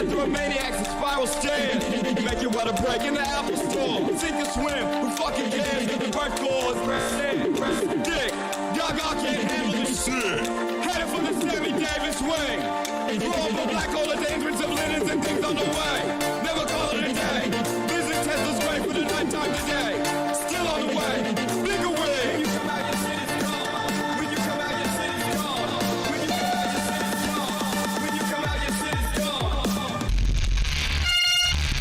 Ride through a maniac's and spiral stairs. Make you wanna break in the Apple Store. Sink or swim, who fucking cares? The birth floors, dick. Gaga can't handle this shit. Headed for the Sammy Davis wing. Roll for black hole of dangerous of linens and things on the way. Never call it a day. Visit Tesla's way for the nighttime today. Still on the way. Bigger wing. You come out, your shit is gone. When you come out, your shit is gone. When you come out, your shit is gone. When you come out, your shit is gone.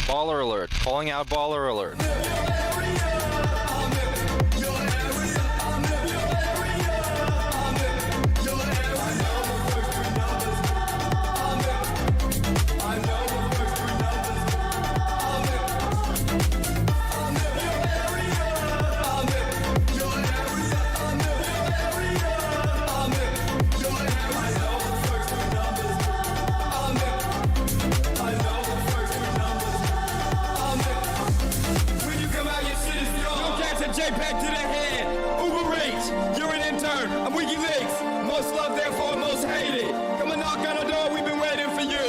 Baller alert. Calling out baller alert. JPEG to the head. Uber Eats, you're an intern. I'm WikiLeaks. Most loved, therefore most hated. Come and knock on the door, we've been waiting for you.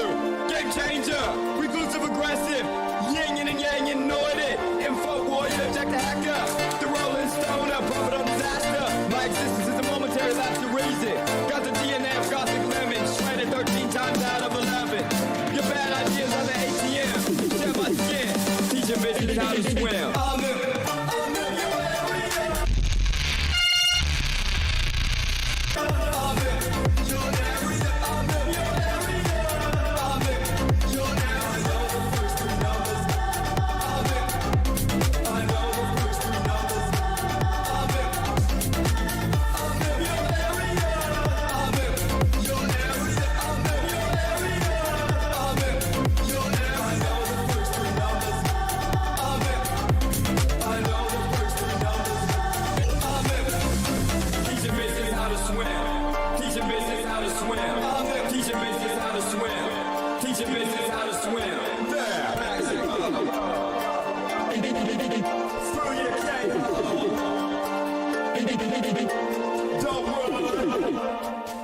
Game changer, reclusive aggressive. Yinging and yanging, annoyed it. Info warrior, Jack the hacker. The Rolling Stoner, prophet on disaster. My existence is a momentary lapse to reason. Got the DNA of Gothic lemon. Shredded 13 times out of 11. Your bad ideas on the ATM. Share my skin. Teaching bitches how to swim.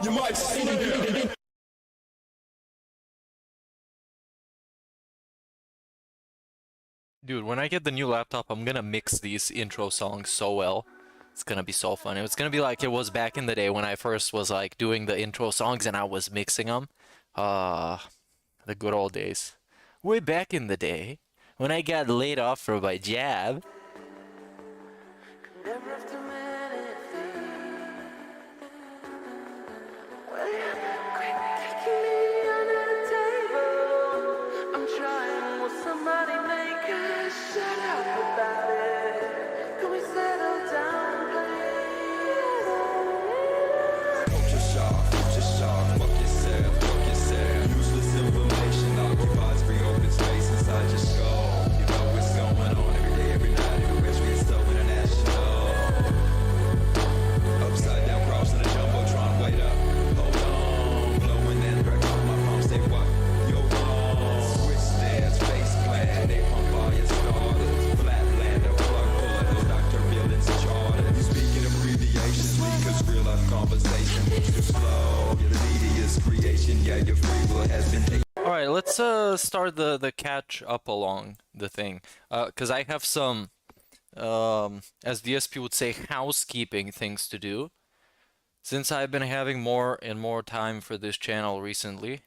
You might see it. Dude, when I get the new laptop, I'm gonna mix these intro songs so well. It's gonna be so fun. It's gonna be like it was back in the day when I first was like doing the intro songs and I was mixing them. The good old days. Way back in the day when I got laid off for my job. Alright, let's start the catch up along the thing. Because I have some, as DSP would say, housekeeping things to do. Since I've been having more and more time for this channel recently.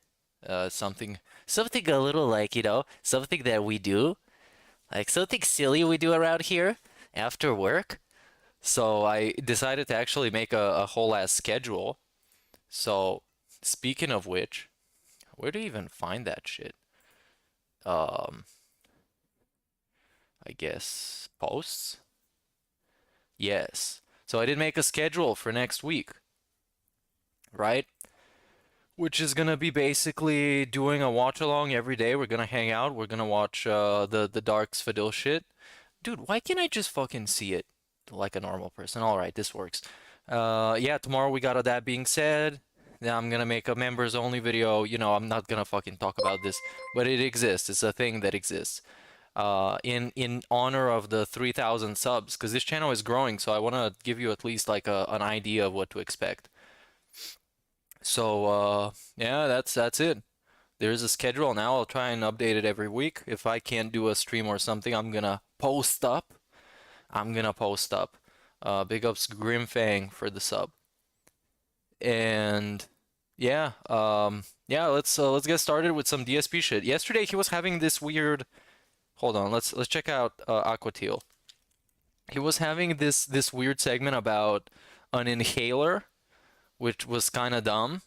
Something a little like, you know, something that we do. Like something silly we do around here after work. So I decided to actually make a whole ass schedule. So, speaking of which, where do you even find that shit? I guess posts? Yes. So I did make a schedule for next week. Right? Which is gonna be basically doing a watch along every day. We're gonna hang out. We're gonna watch the Dark Sfadil shit. Dude, why can't I just fucking see it like a normal person? Alright, this works. Yeah, tomorrow we got That Being Said. Then I'm gonna make a members only video. You know, I'm not gonna fucking talk about this, but it exists. It's a thing that exists. In honor of the 3,000 subs, because this channel is growing, so I want to give you at least like an idea of what to expect. So yeah, that's it. there's a schedule now. I'll try and update it every week. If I can't do a stream or something, I'm gonna post up. Big ups Grimfang for the sub. And yeah, yeah, let's get started with some DSP shit. Yesterday he was having this weird. Hold on, let's check out Aquateal. He was having this weird segment about an inhaler, which was kind of dumb,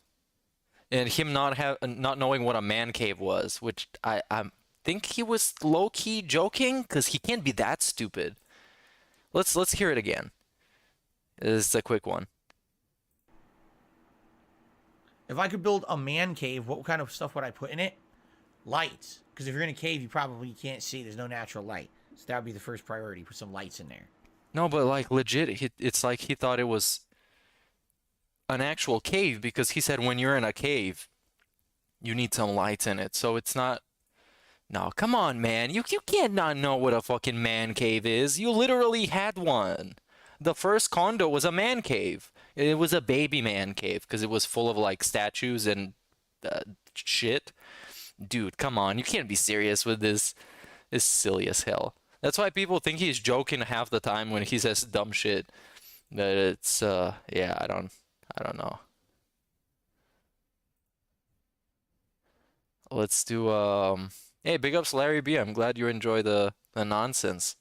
and him not knowing what a man cave was, which I think he was low key joking because he can't be that stupid. Let's hear it again. This is a quick one. If I could build a man cave, what kind of stuff would I put in it? Lights. Because if you're in a cave, you probably can't see. There's no natural light. So that would be the first priority. Put some lights in there. No, but like legit, it's like he thought it was an actual cave because he said when you're in a cave, you need some lights in it. So it's not. No, come on, man. You can't not know what a fucking man cave is. You literally had one. The first condo was a man cave. It was a baby man cave because it was full of like statues and shit. Dude, come on. You can't be serious with this. It's silly as hell. That's why people think he's joking half the time when he says dumb shit. But it's yeah, I don't know. Let's do hey, big ups Larry B. I'm glad you enjoy the nonsense.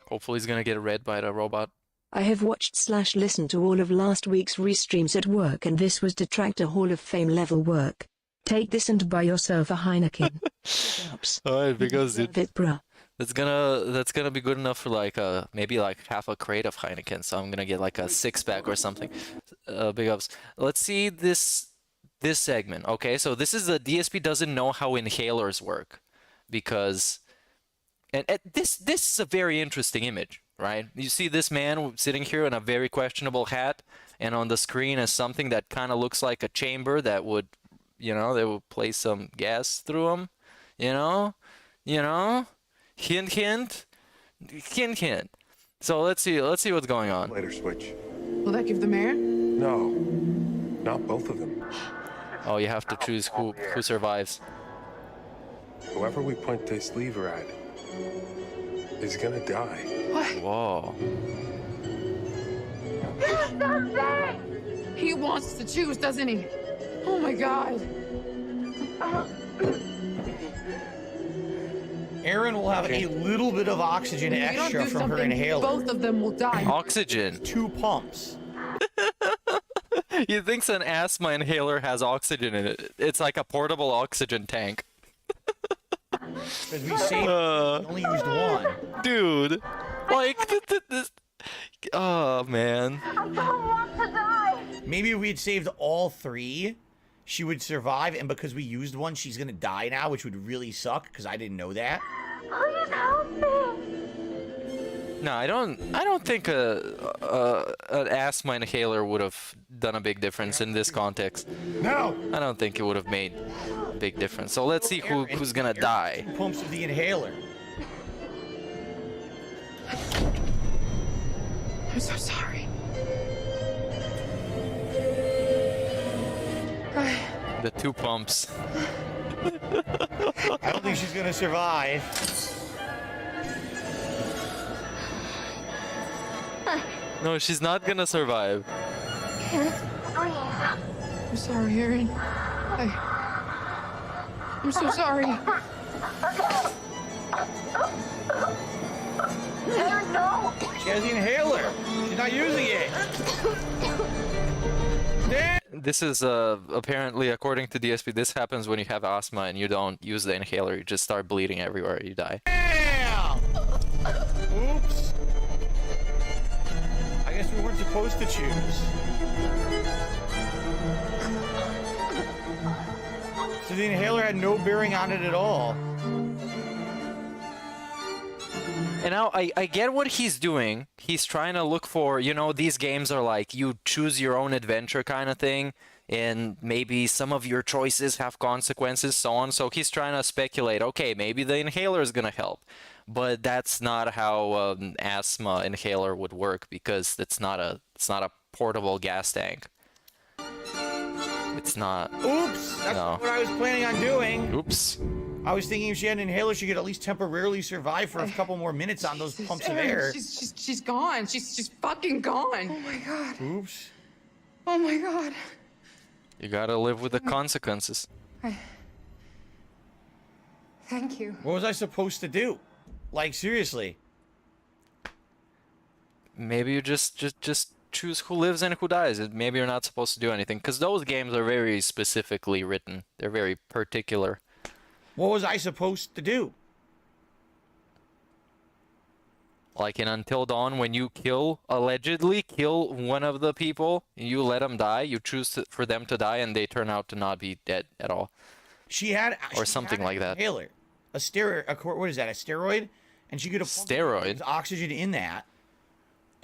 Hopefully he's gonna get read by the robot. I have watched/listened to all of last week's restreams at work, and this was Detractor Hall of Fame level work. Take this and buy yourself a Heineken. Alright, because it, bruh. that's gonna be good enough for like maybe like half a crate of Heineken, so I'm gonna get like a 6-pack or something. Big ups. Let's see this segment. Okay, so this is the DSP doesn't know how inhalers work, because and this is a very interesting image, right? You see this man sitting here in a very questionable hat, and on the screen is something that kind of looks like a chamber that would, you know, they would place some gas through him, you know, hint, hint. So let's see what's going on. Later switch. Will that give the mayor? No, not both of them. Oh, you have to choose who survives. Whoever we point this lever at is gonna die. Whoa. He wants to choose, doesn't he? Oh my God. Erin will have a little bit of oxygen If you don't extra do from her something, inhaler. both of them will die. Oxygen. 2 pumps. He thinks an asthma inhaler has oxygen in it. It's like a portable oxygen tank. Because we saved, we only used 1. Dude, like this. Oh man. I don't want to die. Maybe if we had saved all 3, she would survive, and because we used 1, she's gonna die now, which would really suck, because I didn't know that. Please help me. No, I don't think an asthma inhaler would have done a big difference in this context. No! I don't think it would have made a big difference. So let's see who's gonna die. 2 pumps of the inhaler. I'm so sorry. The 2 pumps. I don't think she's gonna survive. No, she's not gonna survive. Can't breathe. I'm sorry, Erin. I'm so sorry. Aaron, no. She has the inhaler. She's not using it. Damn. This is apparently, according to DSP, this happens when you have asthma and you don't use the inhaler. You just start bleeding everywhere. You die. Damn. Oops. I guess we weren't supposed to choose. So the inhaler had no bearing on it at all. And now I get what he's doing. He's trying to look for, you know, these games are like you choose your own adventure kind of thing, and maybe some of your choices have consequences, so on. So he's trying to speculate, okay, maybe the inhaler is gonna help. But that's not how an asthma inhaler would work, because it's not a portable gas tank. It's not. Oops! That's No. not what I was planning on doing. Oops. I was thinking if she had an inhaler, she could at least temporarily survive for a couple more minutes on those pumps of air. She's gone. She's fucking gone. Oh my god. Oops. Oh my god. You gotta live with the consequences. Thank you. What was I supposed to do? Like, seriously. Maybe you just choose who lives and who dies. Maybe you're not supposed to do anything, because those games are very specifically written. They're very particular. What was I supposed to do? Like in Until Dawn, when you allegedly kill one of the people, you let them die, you choose for them to die, and they turn out to not be dead at all. She had Or something like that. Inhaler, a steroid. What is that? A steroid? And she could have pumped Steroid? oxygen in that,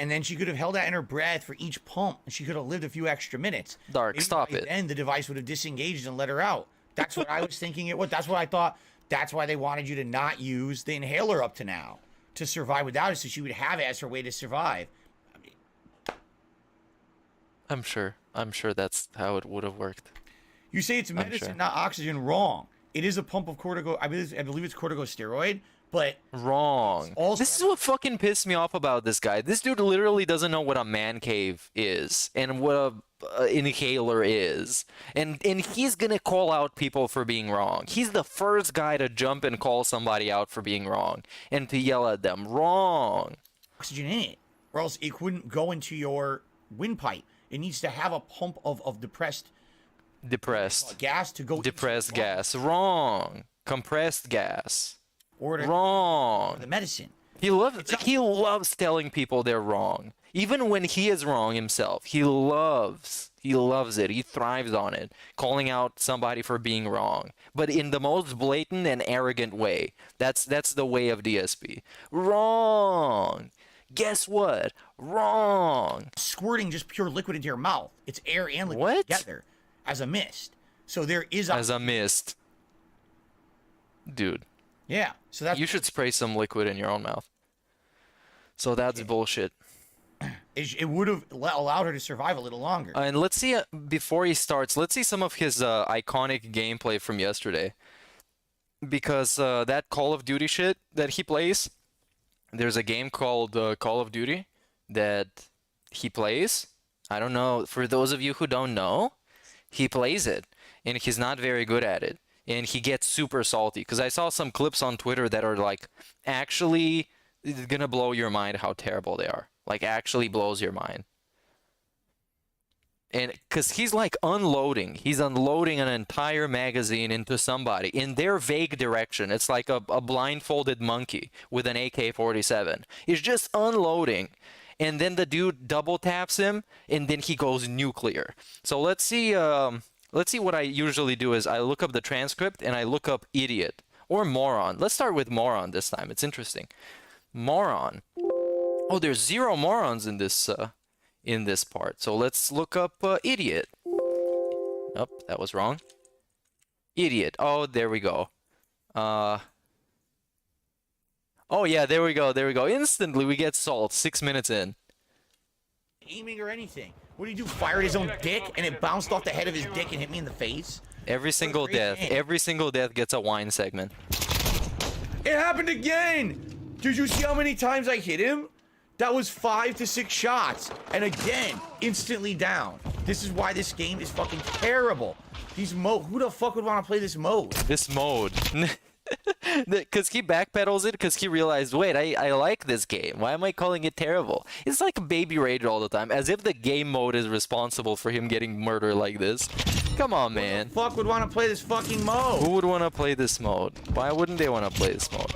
and then she could have held that in her breath for each pump, and she could have lived a few extra minutes. Dark, Maybe stop by it. then the device would have disengaged and let her out. That's what I was thinking it was. That's what I thought. That's why they wanted you to not use the inhaler up to now, to survive without it, so she would have it as her way to survive. I'm sure that's how it would have worked. You say it's medicine, sure. not oxygen. Wrong. It is a pump of cortico. I believe it's corticosteroid, but Wrong. also- This is what fucking pissed me off about this guy. This dude literally doesn't know what a man cave is and what a inhaler is, and he's gonna call out people for being wrong. He's the first guy to jump and call somebody out for being wrong and to yell at them. Wrong. oxygen in it, or else it couldn't go into your windpipe. It needs to have a pump of depressed gas to go. Depressed gas. Wrong. Compressed gas. Or to Wrong. the medicine. He loves telling people they're wrong. Even when he is wrong himself, he loves it. He thrives on it, calling out somebody for being wrong, but in the most blatant and arrogant way. That's the way of DSP. Wrong. Guess what? Wrong. Squirting just pure liquid into your mouth. It's air and liquid What? together as a mist. So there is As a mist. Dude, yeah. So that's you should spray some liquid in your own mouth. So that's bullshit. it would have allowed her to survive a little longer. And let's see, before he starts, let's see some of his iconic gameplay from yesterday. Because that Call of Duty shit that he plays, there's a game called Call of Duty that he plays. I don't know, for those of you who don't know, he plays it, and he's not very good at it. And he gets super salty, because I saw some clips on Twitter that are like, actually, it's gonna blow your mind how terrible they are. Like, actually blows your mind. And because he's like he's unloading an entire magazine into somebody in their vague direction. It's like a blindfolded monkey with an AK-47. He's just unloading, and then the dude double taps him, and then he goes nuclear. So let's see what I usually do is I look up the transcript and I look up idiot or moron. Let's start with moron this time. It's interesting. Moron. Oh, there's 0 morons in this part. So let's look up idiot. Oh, that was wrong. Idiot. Oh, there we go. Oh yeah, there we go. Instantly we get salt 6 minutes in. Aiming or anything. What did he do? Fired his own dick and it bounced off the head of his dick and hit me in the face? Every single death gets a wine segment. It happened again! Did you see how many times I hit him? That was 5 to 6 shots. And again, instantly down. This is why this game is fucking terrible. These who the fuck would want to play this mode? This mode. Because he backpedals it because he realized, wait, I like this game. Why am I calling it terrible? It's like a baby rage all the time, as if the game mode is responsible for him getting murdered like this. Come on, man. Who the fuck would want to play this fucking mode? Who would want to play this mode? Why wouldn't they want to play this mode?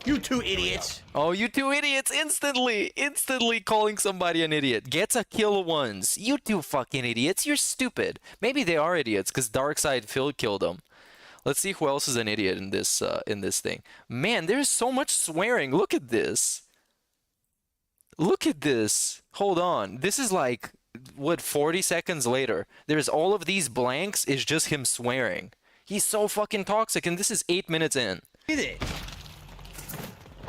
You two idiots. Oh, you two idiots! Instantly calling somebody an idiot. Gets a kill once. You two fucking idiots. You're stupid. Maybe they are idiots because Darkside Phil killed them. Let's see who else is an idiot in this thing. Man, there's so much swearing. Look at this. Look at this. Hold on. This is like, what, 40 seconds later. There's all of these blanks is just him swearing. He's so fucking toxic, and this is 8 minutes in. Look at it.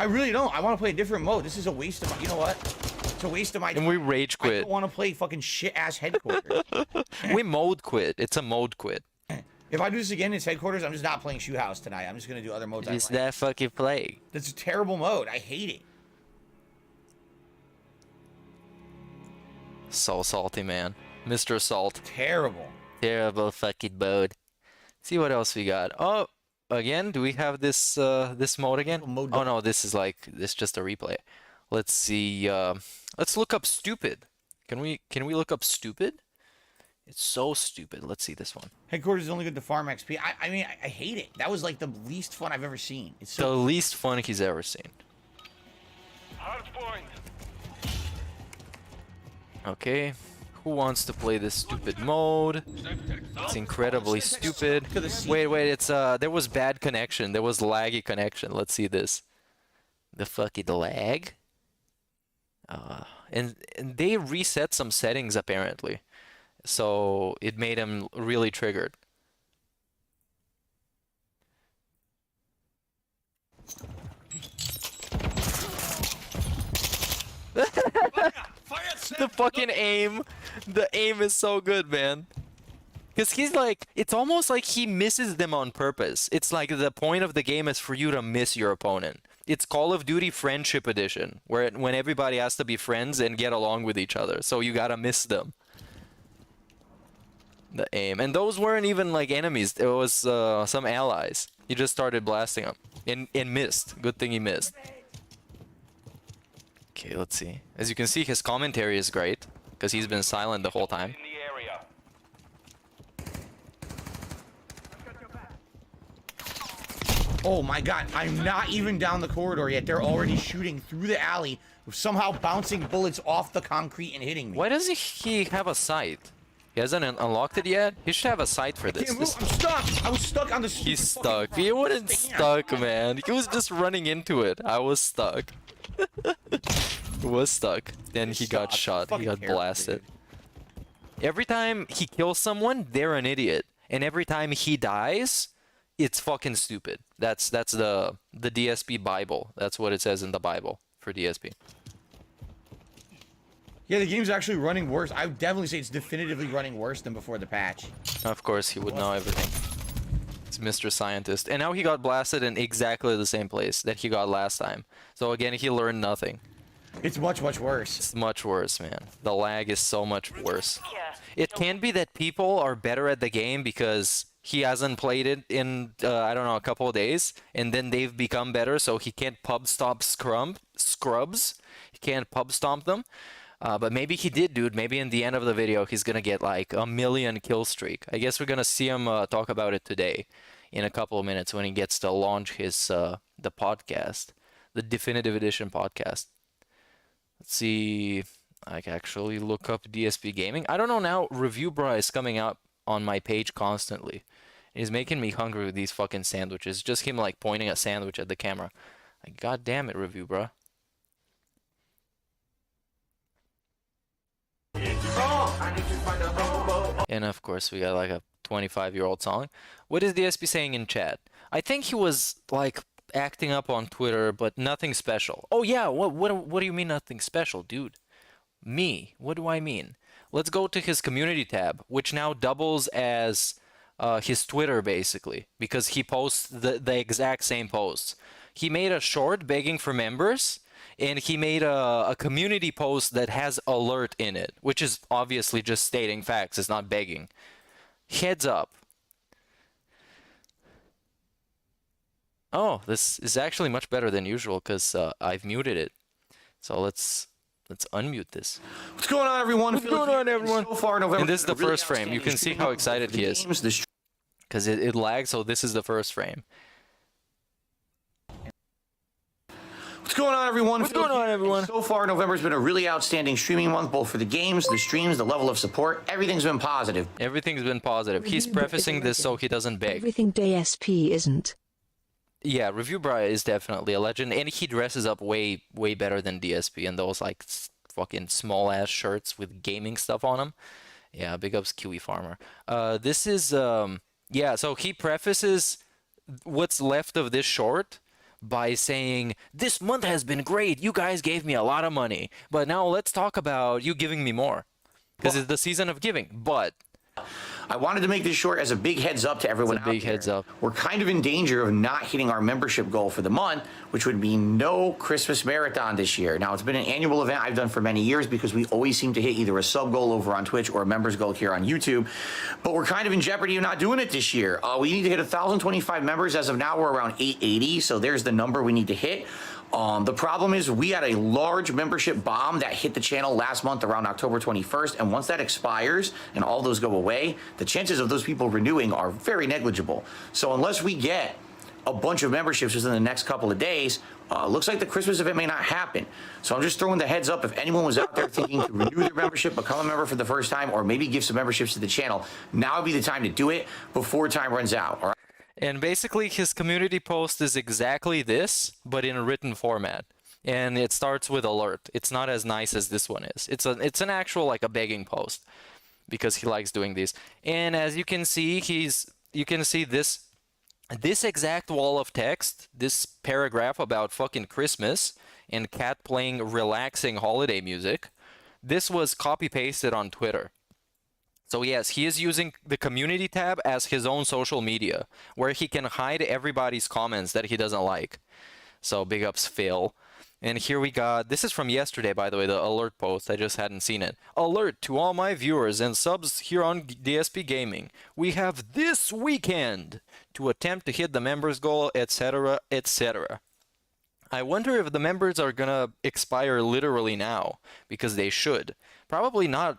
I really don't. I want to play a different mode. This is a waste of... You know what? It's a waste of my time. And we rage I quit. don't want to play fucking shit-ass headquarters. We mode quit. It's a mode quit. If I do this again, it's headquarters. I'm just not playing Shoot House tonight. I'm just gonna do other modes. It's that fucking play. That's a terrible mode. I hate it. So salty, man. Mr. Salt. Terrible. Terrible fucking mode. See what else we got. Oh, again, do we have this this mode again? Oh no, this is just a replay. Let's see. Let's look up stupid. Can we look up stupid? It's so stupid. Let's see this one. Headquarters is only good to farm XP. I mean, I hate it. That was like the least fun I've ever seen. It's The so least fun he's ever seen. Okay, who wants to play this stupid mode? It's incredibly stupid. Wait, it's there was bad connection. There was laggy connection. Let's see this. The fucking lag. And they reset some settings apparently, so it made him really triggered. The fucking aim. The aim is so good, man. Because he's like, it's almost like he misses them on purpose. It's like the point of the game is for you to miss your opponent. It's Call of Duty Friendship Edition, when everybody has to be friends and get along with each other. So you gotta miss them. The aim. And those weren't even like enemies. It was some allies. He just started blasting them. And missed. Good thing he missed. Okay, let's see. As you can see, his commentary is great, because he's been silent the whole time. Oh my god, I'm not even down the corridor yet. They're already shooting through the alley, somehow bouncing bullets off the concrete and hitting me. Why doesn't he have a sight? He hasn't unlocked it yet? He should have a sight for this. I'm stuck! I was stuck on the He's stuck. He wasn't stuck, man. He was just running into it. I was stuck. He was stuck. Then he got shot. He got blasted. Every time he kills someone, they're an idiot. And every time he dies, it's fucking stupid. That's the DSP Bible. That's what it says in the Bible for DSP. Yeah, the game's actually running worse. I would definitely say it's definitively running worse than before the patch. Of course, he would know everything. It's Mr. Scientist. And now he got blasted in exactly the same place that he got last time. So again, he learned nothing. It's much, much worse. It's much worse, man. The lag is so much worse. It can be that people are better at the game because he hasn't played it in, I don't know, a couple of days. And then they've become better, so he can't pub stomp scrubs. He can't pub stomp them. But maybe he did, dude. Maybe in the end of the video, he's gonna get like a 1,000,000 kill streak. I guess we're gonna see him talk about it today, in a couple of minutes when he gets to launch his the podcast, the Definitive Edition podcast. Let's see. I can actually look up DSP Gaming. I don't know now. Review Bra is coming up on my page constantly. He's making me hungry with these fucking sandwiches. Just him like pointing a sandwich at the camera. Like, God damn it, Review Bra. And of course, we got like a 25-year-old song. What is DSP saying in chat? I think he was like acting up on Twitter, but nothing special. Oh yeah, what do you mean nothing special, dude? Me? What do I mean? Let's go to his community tab, which now doubles as his Twitter basically, because he posts the exact same posts. He made a short begging for members. And he made a community post that has alert in it, which is obviously just stating facts. It's not begging. Heads up. Oh, this is actually much better than usual because I've muted it. So let's unmute this. What's going on, everyone? What's going on, everyone? So far, November. And this is the first frame. You can see how excited he is. Because it lags, so this is the first frame. What's going on, everyone? What's going on, everyone? So far, November's been a really outstanding streaming month, both for the games, the streams, the level of support. Everything's been positive. Everything's been positive. He's prefacing this so he doesn't beg. Everything DSP isn't. Yeah, Review Bra is definitely a legend, and he dresses up way better than DSP in those like fucking small ass shirts with gaming stuff on them. Yeah, big ups Kiwi Farmer. This is yeah, so he prefaces what's left of this short by saying, this month has been great. You guys gave me a lot of money. But now let's talk about you giving me more. Because it's the season of giving. But I wanted to make this short as a big heads up to everyone. It's a big heads up. We're kind of in danger of not hitting our membership goal for the month, which would mean no Christmas marathon this year. Now, it's been an annual event I've done for many years because we always seem to hit either a sub goal over on Twitch or a members goal here on YouTube. But we're kind of in jeopardy of not doing it this year. We need to hit 1,025 members. As of now, we're around 880. So there's the number we need to hit. The problem is we had a large membership bomb that hit the channel last month around October 21st. And once that expires and all those go away, the chances of those people renewing are very negligible. So unless we get a bunch of memberships within the next couple of days, looks like the Christmas event may not happen. So I'm just throwing the heads up. If anyone was out there thinking to renew their membership, become a member for the first time, or maybe give some memberships to the channel, now would be the time to do it before time runs out. All right. And basically, his community post is exactly this, but in a written format. And it starts with alert. It's not as nice as this one is. It's an actual, like, a begging post, because he likes doing these. And as you can see, you can see this exact wall of text, this paragraph about fucking Christmas and cat playing relaxing holiday music. This was copy pasted on Twitter. So yes, he is using the community tab as his own social media, where he can hide everybody's comments that he doesn't like. So big ups Phil. And here we got, this is from yesterday, by the way, the alert post. I just hadn't seen it. Alert to all my viewers and subs here on DSP Gaming. We have this weekend to attempt to hit the members goal, etc., etc. I wonder if the members are gonna expire literally now, because they should. Probably not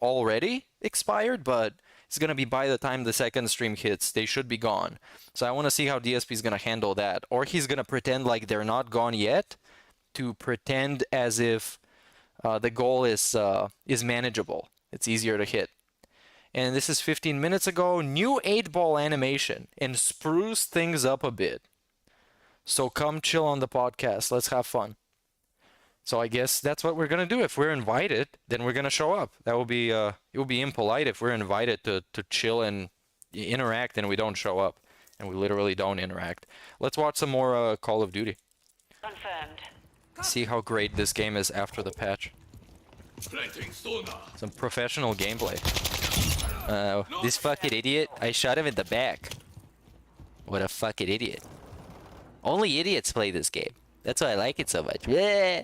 already expired, but it's going to be by the time the second stream hits. They should be gone. So I want to see how DSP is going to handle that. Or he's going to pretend like they're not gone yet, to pretend as if the goal is manageable. It's easier to hit. And this is 15 minutes ago. New 8-ball animation and spruce things up a bit. So come chill on the podcast. Let's have fun. So I guess that's what we're gonna do. If we're invited, then we're gonna show up. That will be it will be impolite if we're invited to chill and interact and we don't show up, and we literally don't interact. Let's watch some more Call of Duty. Confirmed. See how great this game is after the patch. Some professional gameplay. This fucking idiot! I shot him in the back. What a fucking idiot! Only idiots play this game. That's why I like it so much. Yeah.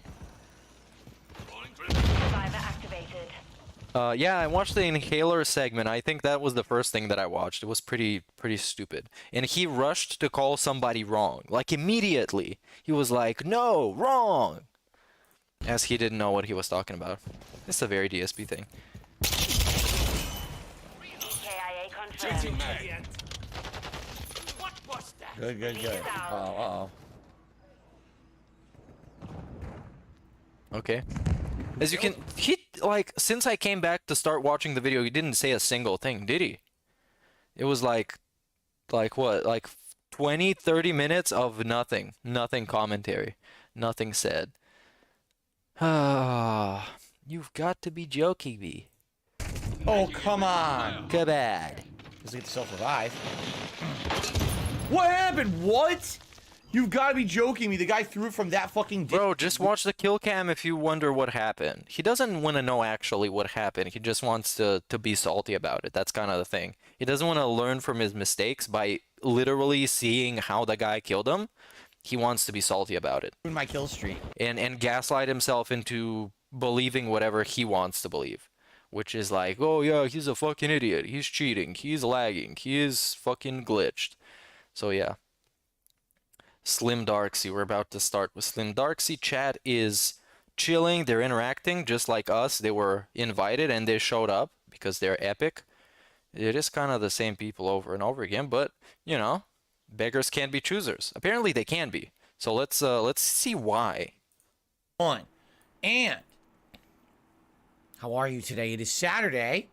Yeah, I watched the Inhaler segment. I think that was the first thing that I watched. It was pretty stupid. And he rushed to call somebody wrong. Like, immediately. He was like, no, wrong! As he didn't know what he was talking about. It's a very DSP thing. Good. Uh-oh. Okay. As you can, since I came back to start watching the video, he didn't say a single thing, did he? It was like what? Like 20, 30 minutes of nothing. Nothing commentary. Nothing said. Ah, you've got to be joking me. Oh, come on. Go bad. Let's get the self-revive. What happened? What? You've got to be joking me. The guy threw it from that fucking... Bro, just watch the kill cam if you wonder what happened. He doesn't want to know actually what happened. He just wants to be salty about it. That's kind of the thing. He doesn't want to learn from his mistakes by literally seeing how the guy killed him. He wants to be salty about it. My kill streak. And gaslight himself into believing whatever he wants to believe. Which is like, oh yeah, he's a fucking idiot. He's cheating. He's lagging. He is fucking glitched. So yeah. Slim Darksy, we're about to start with Slim Darksy. Chat is chilling, they're interacting just like us. They were invited and they showed up because they're epic. It is kind of the same people over and over again, but you know, beggars can't be choosers. Apparently they can be. So let's see why. And how are you today? It is Saturday,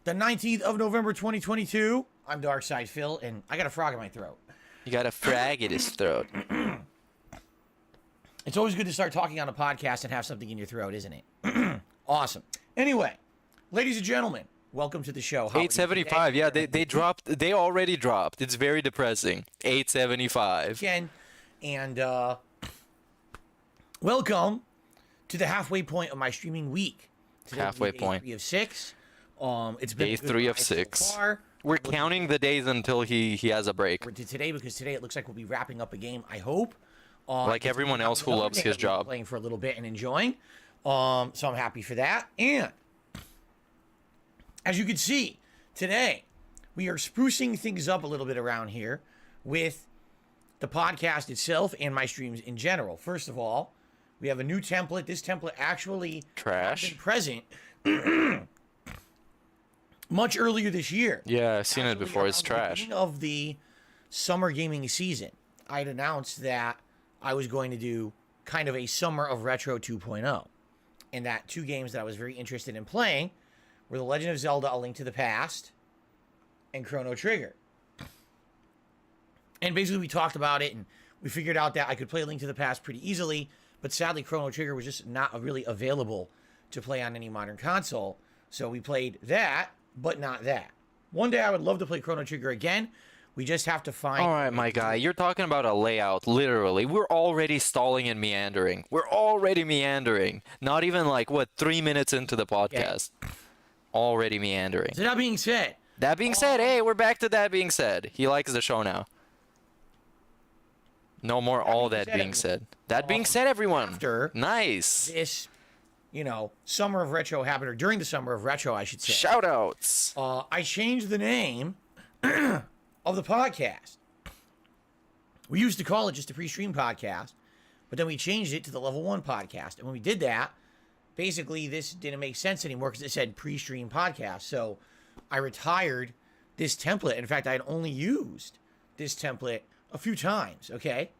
the 19th of November 2022. I'm Darkside Phil, and I got a frog in my throat. You got a frag in his throat. It's always good to start talking on a podcast and have something in your throat, isn't it? Awesome. Anyway, ladies and gentlemen, welcome to the show. 875. Yeah, they dropped. They already dropped. It's very depressing. 875. Again, And welcome to the halfway point of my streaming week. Today will be Halfway day point. 3 of 6. It's been Day a good 3 of ride so 6. far. We're counting the days until he has a break. We're to today because today it looks like we'll be wrapping up a game, I hope. Like It's everyone another else who loves game his that we've been job. Playing for a little bit and enjoying. So I'm happy for that. And as you can see, today we are sprucing things up a little bit around here with the podcast itself and my streams in general. First of all, we have a new template. This template actually Trash. has been present much earlier this year. Yeah, I've seen it Actually, before. It's around the trash. beginning of the summer gaming season, I'd announced that I was going to do kind of a Summer of Retro 2.0. And that 2 games that I was very interested in playing were The Legend of Zelda: A Link to the Past and Chrono Trigger. And basically we talked about it and we figured out that I could play A Link to the Past pretty easily, but sadly Chrono Trigger was just not really available to play on any modern console. So we played that, but not that. One day I would love to play Chrono Trigger again. We just have to find... All right, my guy, you're talking about a layout, literally. We're already stalling and meandering. We're already meandering. Not even like, what, 3 minutes into the podcast. Already meandering. So that being said... That being said, hey, we're back to that being said. He likes the show now. No more all that being said. That being said, everyone. After Nice. this, Summer of Retro happened, or during the Summer of Retro, I should say. Shoutouts. I changed the name of the podcast. We used to call it just a pre-stream podcast, but then we changed it to the Level 1 podcast. And when we did that, basically this didn't make sense anymore because it said pre-stream podcast. So I retired this template. In fact, I had only used this template a few times, okay?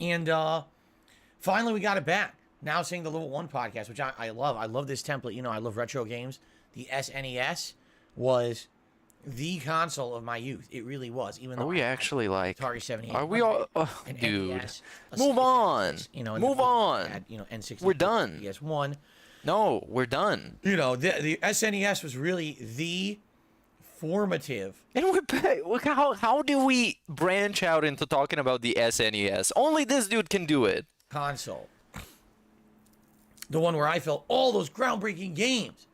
And finally we got it back. Now saying the Level 1 podcast, which I love. I love this template. I love retro games. The SNES was the console of my youth. It really was. Even though Are we I had actually like... Atari 78. Are we all... an dude. NES, a Move Sega on. Genesis, and Move then on. I had, N64, We're done. PS1. No, we're done. The SNES was really the formative. And we're back. Look, how do we branch out into talking about the SNES? Only this dude can do it. Console. The one where I felt all those groundbreaking games,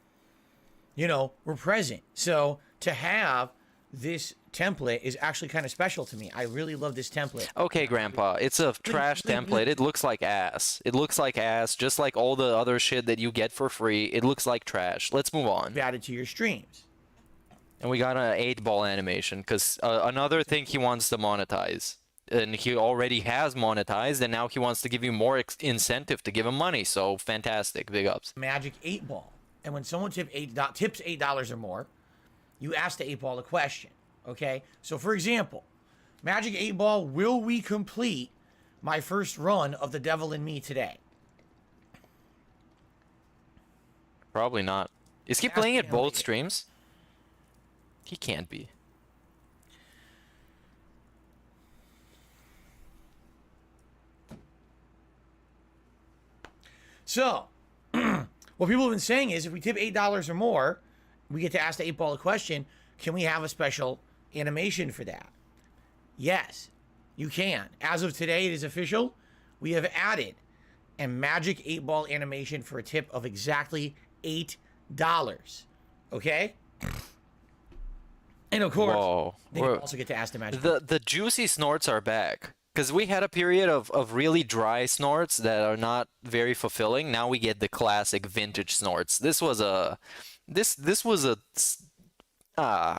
were present. So to have this template is actually kind of special to me. I really love this template. Okay, Grandpa, it's a trash template. It looks like ass. It looks like ass, just like all the other shit that you get for free. It looks like trash. Let's move on. Added to your streams. And we got an 8-ball animation, because another thing he wants to monetize. And he already has monetized, and now he wants to give you more incentive to give him money. So, fantastic. Big ups. Magic 8 Ball. And when someone tips $8 or more, you ask the 8 Ball a question. Okay? So, for example, Magic 8 Ball, will we complete my first run of The Devil in Me today? Probably not. Is he Ask playing at him both later. streams? He can't be. So, what people have been saying is if we tip $8 or more, we get to ask the 8 Ball a question. Can we have a special animation for that? Yes, you can. As of today, it is official. We have added a Magic 8 Ball animation for a tip of exactly $8. Okay? And of course, Whoa. then you also get to ask the Magic. The juicy snorts are back. Because we had a period of really dry snorts that are not very fulfilling. Now we get the classic vintage snorts. This was a... This was a...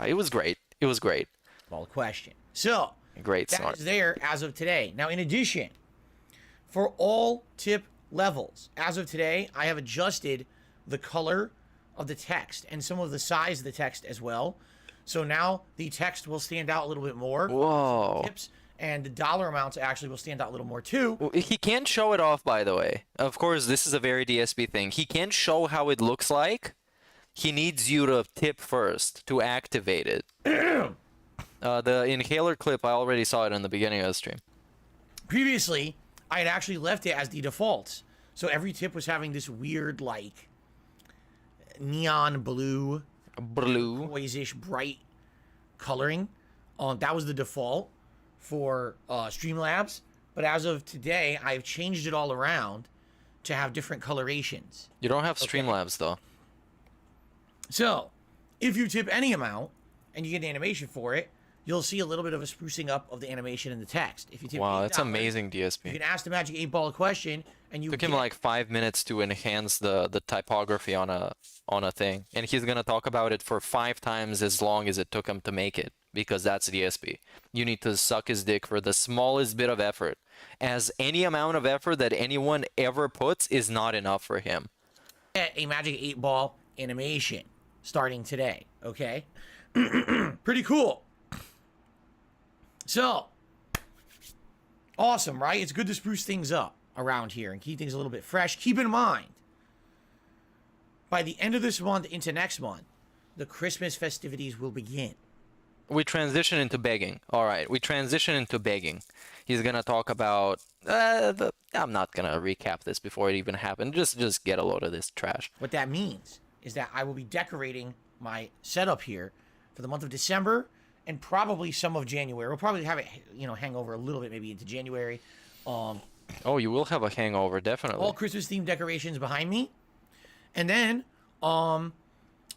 it was great. It was great. Ball question. So, Great that snort. is there as of today. Now, in addition, for all tip levels, as of today, I have adjusted the color of the text and some of the size of the text as well. So now the text will stand out a little bit more. Whoa. Tips, and the dollar amounts actually will stand out a little more too. Well, he can't show it off, by the way. Of course, this is a very DSP thing. He can't show how it looks like. He needs you to tip first to activate it. The inhaler clip, I already saw it in the beginning of the stream. Previously, I had actually left it as the defaults. So every tip was having this weird, like, neon blue, Blue. turquoise-ish bright coloring. That was the default. for Streamlabs, but as of today, I've changed it all around to have different colorations. You don't have Streamlabs though. So, if you tip any amount and you get an animation for it, you'll see a little bit of a sprucing up of the animation and the text. If you tip Wow, that's $8, amazing, you DSP. can ask the Magic 8 Ball a question, and you Took him get- like 5 minutes to enhance the typography on a thing, and he's gonna talk about it for 5 times as long as it took him to make it, because that's DSP. You need to suck his dick for the smallest bit of effort, as any amount of effort that anyone ever puts is not enough for him. get a Magic 8 Ball animation starting today, okay? Pretty cool. So, awesome, right? It's good to spruce things up around here and keep things a little bit fresh. Keep in mind, by the end of this month into next month, the Christmas festivities will begin. We transition into begging. All right, we transition into begging. He's gonna talk about. I'm not gonna recap this before it even happened. Just get a load of this trash. What that means is that I will be decorating my setup here for the month of December and probably some of January. We'll probably have it, hang over a little bit, maybe into January. Oh, you will have a hangover, definitely. All Christmas themed decorations behind me, and then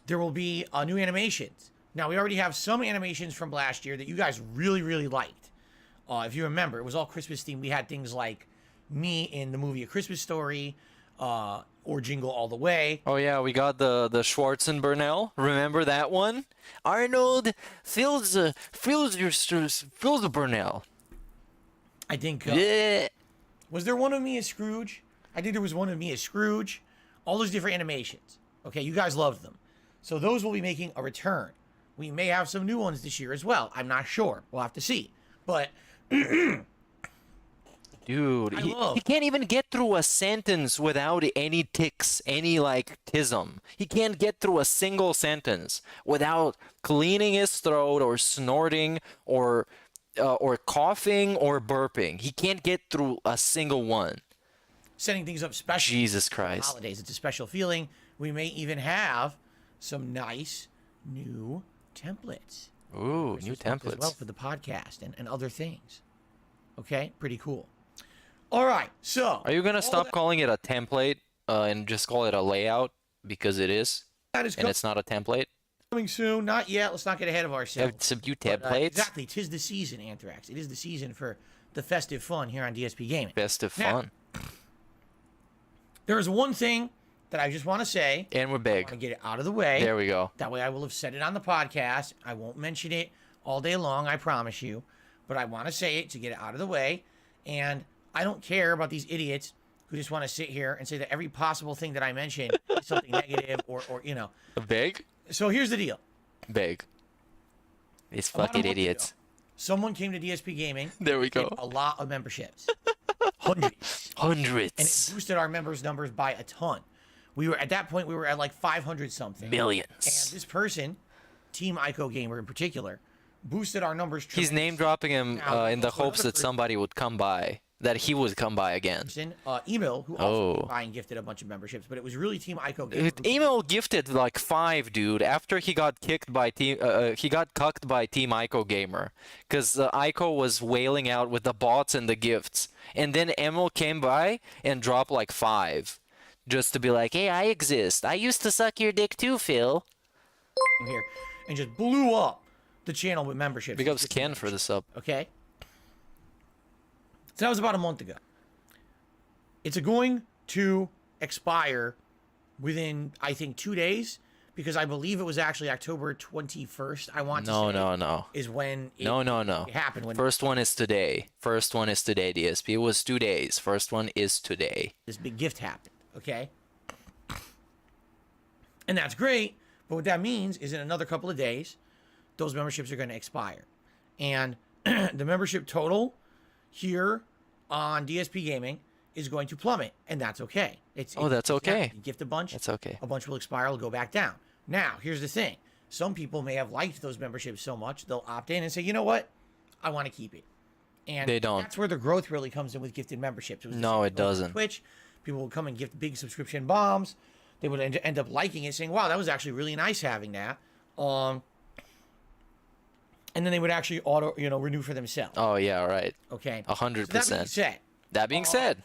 there will be new animations. Now we already have some animations from last year that you guys really, really liked. If you remember, it was all Christmas themed. We had things like me in the movie A Christmas Story, or Jingle All the Way. Oh yeah, we got the Schwarzenburnell. Remember that one? Arnold fills the Burnell. I think. Yeah. Was there one of me as Scrooge? I think there was one of me as Scrooge. All those different animations. Okay, you guys loved them. So those will be making a return. We may have some new ones this year as well. I'm not sure. We'll have to see. But Dude, he can't even get through a sentence without any tics, any like tism. He can't get through a single sentence without cleaning his throat or snorting or coughing or burping. He can't get through a single one. setting things up special. Jesus for the Christ. holidays. It's a special feeling. We may even have some nice new templates. Ooh, Christmas new stuff as well templates. for the podcast and other things. Okay, pretty cool. All right, so Are you gonna all stop that- calling it a template and just call it a layout because it is, that is and it's not a template? coming soon. Not yet. Let's not get ahead of You ourselves. have some new But, templates. exactly. 'Tis the season, Anthrax. It is the season for the festive fun here on DSP Gaming. Best of Now, fun. There is one thing that I just want to say. And we're I want to big. get it out of the way. There we go. That way I will have said it on the podcast. I won't mention it all day long, I promise you. But I want to say it to get it out of the way. And I don't care about these idiots who just want to sit here and say that every possible thing that I mention is something negative or. Big? So here's the deal. Big. These About a fucking month ago, idiots. Someone came to DSP Gaming. There we with go. A lot of memberships. Hundreds. And it Hundreds. boosted our members' numbers by a ton. We were at that point, we were at like 500 something. And Millions. this person, Team Ico Gamer in particular, boosted our numbers. He's name dropping him Now, in the also hopes another that somebody would come by. That he would come by again. person, Emil, who also Oh. came by and gifted a bunch of memberships, but it was really Team Ico Gamer. who- Email gifted like 5, dude. After he got kicked by he got cucked by Team Ico Gamer, because Ico was wailing out with the bots and the gifts, and then Emil came by and dropped like 5, just to be like, hey, I exist. I used to suck your dick too, Phil. here and just blew up the channel with memberships. Big ups Ken for the sub. Okay. So that was about a month ago. It's going to expire within, I think, 2 days, because I believe it was actually October 21st. I want to say No. is when it, No. it happened. When First one is today. First one is today, DSP. It was 2 days. First one is today. this big gift happened. Okay. And that's great. But what that means is in another couple of days, those memberships are going to expire. And the membership total here on DSP Gaming is going to plummet. And that's okay. That's okay. You gift a bunch. That's okay. A bunch will expire. It'll go back down. Now, here's the thing. Some people may have liked those memberships so much, they'll opt in and say, you know what? I want to keep it. And They don't. That's where the growth really comes in with gifted memberships. It was the No, same it thing on doesn't. Twitch. People would come and gift big subscription bombs. They would end up liking it, saying, wow, that was actually really nice having that. And and then they would actually auto, renew for themselves. Oh yeah, right. Okay. 100%. So that being said, That being said,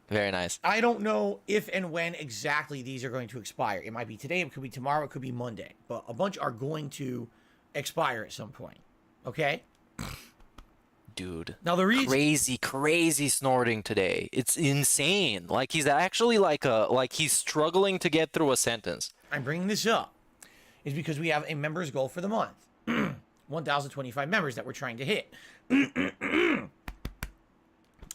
very nice. I don't know if and when exactly these are going to expire. It might be today, it could be tomorrow, it could be Monday, but a bunch are going to expire at some point. Okay. Dude. Now the reason Crazy snorting today. It's insane. Like he's actually like he's struggling to get through a sentence. I'm bringing this up is because we have a members goal for the month. 1,025 members that we're trying to hit.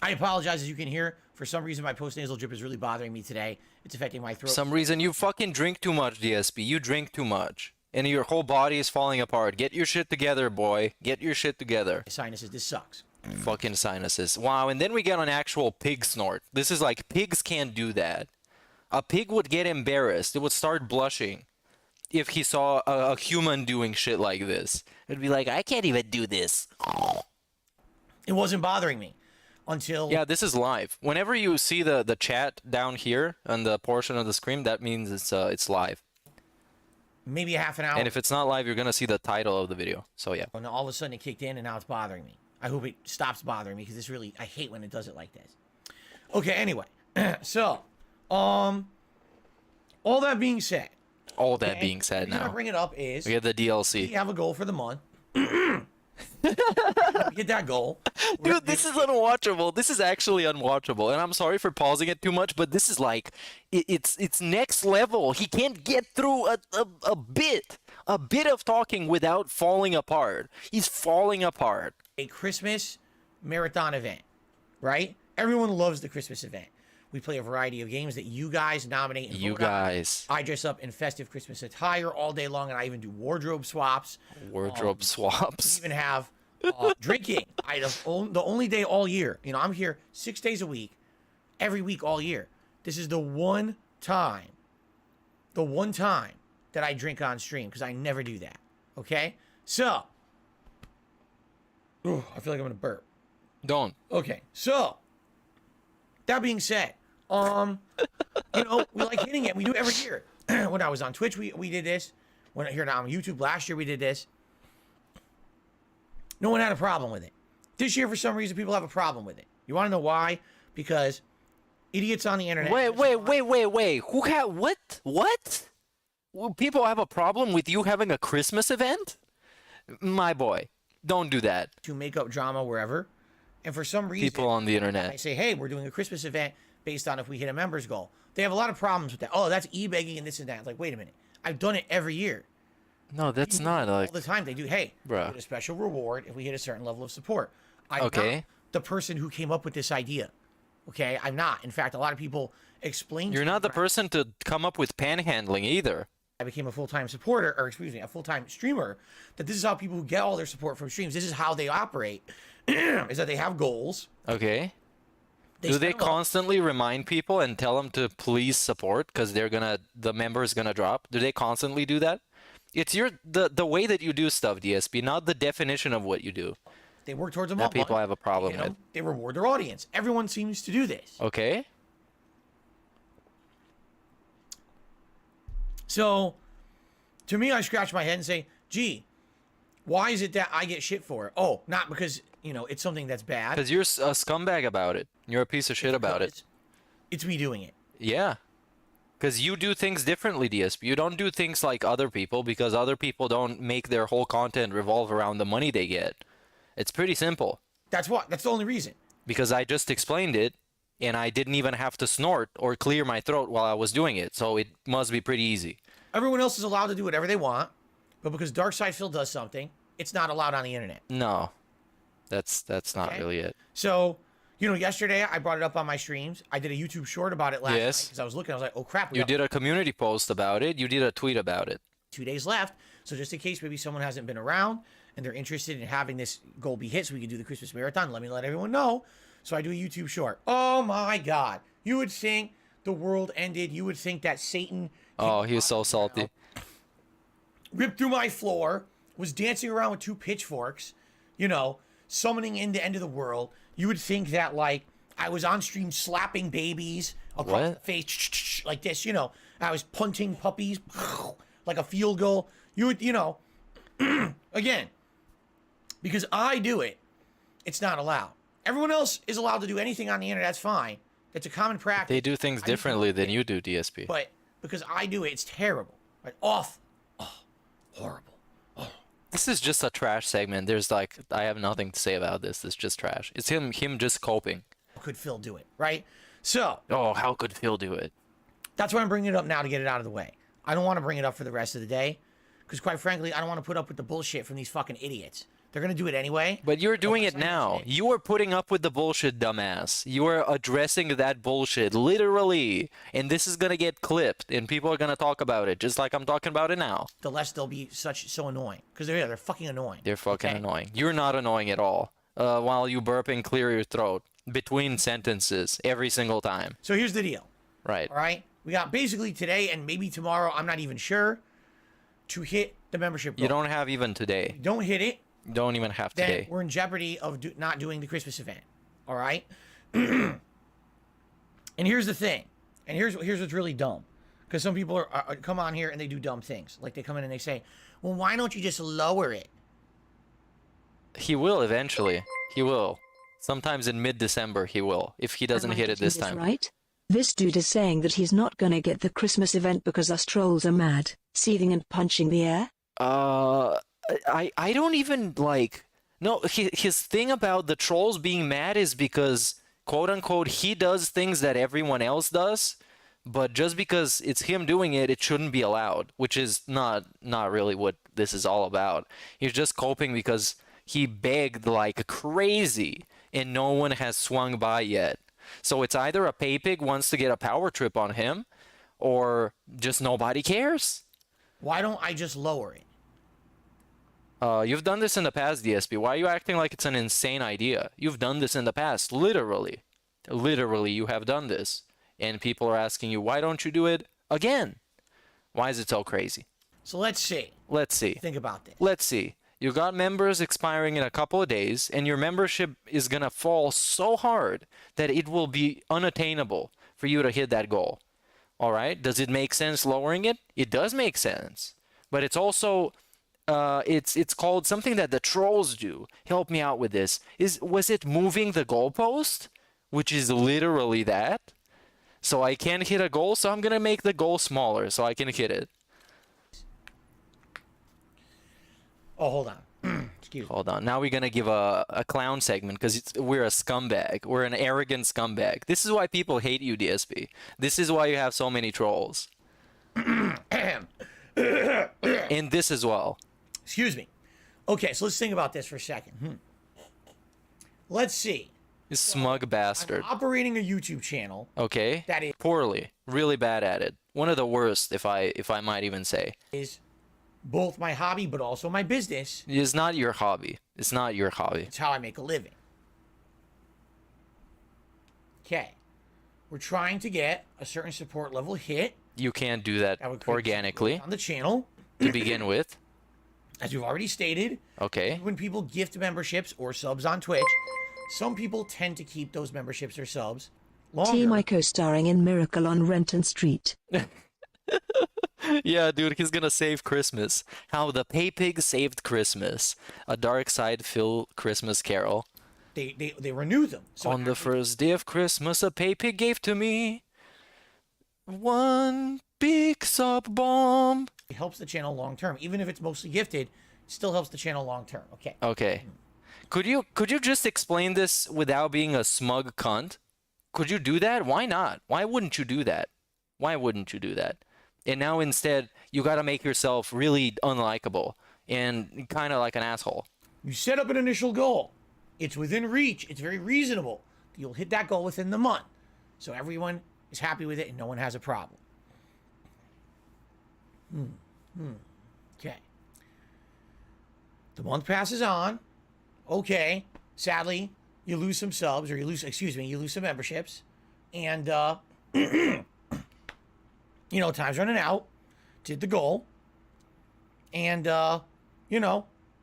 I apologize, as you can hear. For some reason, my post-nasal drip is really bothering me today. It's affecting my throat. For some reason, you fucking drink too much, DSP. You drink too much. And your whole body is falling apart. Get your shit together, boy. Get your shit together. Sinuses, this sucks. Fucking sinuses. Wow, and then we get an actual pig snort. This is like, pigs can't do that. A pig would get embarrassed. It would start blushing if he saw a human doing shit like this. It'd be like, I can't even do this. It wasn't bothering me until... Yeah, this is live. Whenever you see the chat down here on the portion of the screen, that means it's live. Maybe a half an hour. And if it's not live, you're gonna see the title of the video. So yeah. And all of a sudden it kicked in and now it's bothering me. I hope it stops bothering me because this really... I hate when it does it like this. Okay, anyway. So, all that being said... All that being said the reason I now. bring it up is... We have the We DLC. have a goal for the month. Get that goal. Dude, this is unwatchable. This is actually unwatchable. And I'm sorry for pausing it too much, but this is like, it's next level. He can't get through a bit of talking without falling apart. He's falling apart. A Christmas marathon event, right? Everyone loves the Christmas event. We play a variety of games that you guys nominate and You vote on. guys. I dress up in festive Christmas attire all day long, and I even do wardrobe swaps. Wardrobe We swaps. even have drinking. The only day all year. I'm here 6 days a week, every week all year. This is the one time that I drink on stream because I never do that. Okay? So, I feel like I'm going to burp. Don't. Okay, so, that being said, we like hitting it. We do it every year. When I was on Twitch, we did this. When here now on YouTube last year, we did this. No one had a problem with it. This year, for some reason, people have a problem with it. You want to know why? Because idiots on the internet... Wait. Who had what? What? Well, people have a problem with you having a Christmas event? My boy, don't do that. To make up drama wherever. And for some reason... People on the I internet. say, hey, we're doing a Christmas event based on if we hit a members goal. They have a lot of problems with that. Oh, that's e-begging and this and that. It's like, wait a minute. I've done it every year. No, that's not All like... the time they do, hey, we Bruh. get a special reward if we hit a certain level of support. I'm Okay. not the person who came up with this idea. Okay? I'm not. In fact, a lot of people explain You're to me not the when person to come up with panhandling either. I became a full-time supporter, or excuse me, a full-time streamer, that this is how people who get all their support from streams, this is how they operate, is that they have goals. Okay. Do they set them up. constantly remind people and tell them to please support because the member is gonna drop? Do they constantly do that? It's the way that you do stuff, DSP, not the definition of what you do. They work towards a That month. people have a problem with. They reward their audience. Everyone seems to do this. Okay. So, to me, I scratch my head and say, gee, why is it that I get shit for it? Oh, not because, it's something that's bad. Because you're a scumbag about it. You're a piece of shit about it. It's me doing it. Yeah. Because you do things differently, DSP. You don't do things like other people because other people don't make their whole content revolve around the money they get. It's pretty simple. That's what. That's the only reason. Because I just explained it, and I didn't even have to snort or clear my throat while I was doing it, so it must be pretty easy. Everyone else is allowed to do whatever they want, but because Darkside Phil does something, it's not allowed on the internet. No. That's not Okay? really it. So, yesterday I brought it up on my streams. I did a YouTube short about it last night Yes. because I was looking. I was like, oh crap. You did a community post about it. You did a tweet about it. 2 days left. So just in case maybe someone hasn't been around and they're interested in having this goal be hit so we can do the Christmas marathon, let everyone know. So I do a YouTube short. Oh my God. You would think the world ended. You would think that Satan Oh, he was so salty. ripped through my floor, was dancing around with 2 pitchforks, summoning in the end of the world. You would think that, like, I was on stream slapping babies across What? the face, like this, I was punting puppies like a field goal. You would, again, Because I do it, it's not allowed. Everyone else is allowed to do anything on the internet. That's fine. It's a common practice. They do things differently than you do, DSP. But because I do it, it's terrible. Right? Awful. Oh, horrible. This is just a trash segment. There's like, I have nothing to say about this. It's just trash. It's him just coping. How could Phil do it, right? So. Oh, how could Phil do it? That's why I'm bringing it up now to get it out of the way. I don't want to bring it up for the rest of the day. Because quite frankly, I don't want to put up with the bullshit from these fucking idiots. They're going to do it anyway. But you're doing it now. You are putting up with the bullshit, dumbass. You are addressing that bullshit, literally. And this is going to get clipped, and people are going to talk about it, just like I'm talking about it now. The less they'll be so annoying. Because they're fucking annoying. They're fucking annoying. You're not annoying at all. While you burp and clear your throat between sentences every single time. So here's the deal. Right. All right? We got basically today and maybe tomorrow, I'm not even sure, to hit the membership goal. You don't have even today. Don't hit it. Don't even have Then today. we're in jeopardy of not doing the Christmas event. All right? And here's the thing. And here's what's really dumb. Because some people are come on here and they do dumb things. Like they come in and they say, well, why don't you just lower it? He will eventually. He will. Sometimes in mid-December he will, if he doesn't Am I hit it getting this time. Right? This dude is saying that he's not gonna get the Christmas event because us trolls are mad, seething and punching the air. I don't even like. No, his thing about the trolls being mad is because, quote unquote, he does things that everyone else does, but just because it's him doing it, it shouldn't be allowed, which is not really what this is all about. He's just coping because he begged like crazy and no one has swung by yet. So it's either a pay pig wants to get a power trip on him, or just nobody cares. Why don't I just lower it? You've done this in the past, DSP. Why are you acting like it's an insane idea? You've done this in the past, literally. Literally, you have done this. And people are asking you, why don't you do it again? Why is it so crazy? So let's see. Let's see. Think about this. Let's see. You got members expiring in a couple of days, and your membership is going to fall so hard that it will be unattainable for you to hit that goal. All right? Does it make sense lowering it? It does make sense. But it's also... it's called something that the trolls do. Help me out with this. Was it moving the goalpost? Which is literally that. So I can't hit a goal, so I'm gonna make the goal smaller so I can hit it. Oh, hold on. Excuse me. Hold on. Now we're gonna give a clown segment because we're a scumbag. We're an arrogant scumbag. This is why people hate you, DSP. This is why you have so many trolls. And this as well. Excuse me. Okay, so let's think about this for a second. Let's see. You smug bastard. I'm operating a YouTube channel. Okay. That is Poorly. Really bad at it. One of the worst, if I might even say. Both my hobby but also my business. It's not your hobby. It's not your hobby. It's how I make a living. Okay. We're trying to get a certain support level hit. You can't do that That would create organically on the channel. to begin with. As we've already stated, Okay. when people gift memberships or subs on Twitch, some people tend to keep those memberships or subs longer. Team Ico starring in Miracle on Renton Street. Yeah, dude, he's gonna save Christmas. How the Pay Pig saved Christmas. A Dark Side Phil Christmas carol. They renew them. So On the first day of Christmas, a Pay Pig gave to me one big sub bomb. it helps the channel long term. Even if it's mostly gifted, it still helps the channel long term. Okay. Okay. Could you just explain this without being a smug cunt? Could you do that? Why not? Why wouldn't you do that? Why wouldn't you do that? And now instead, you gotta make yourself really unlikable and kind of like an asshole. You set up an initial goal. It's within reach. It's very reasonable. You'll hit that goal within the month. So everyone is happy with it and no one has a problem. Okay. The month passes on. Okay. Sadly, you lose some subs, or you lose some memberships. And, time's running out. Did the goal. And, you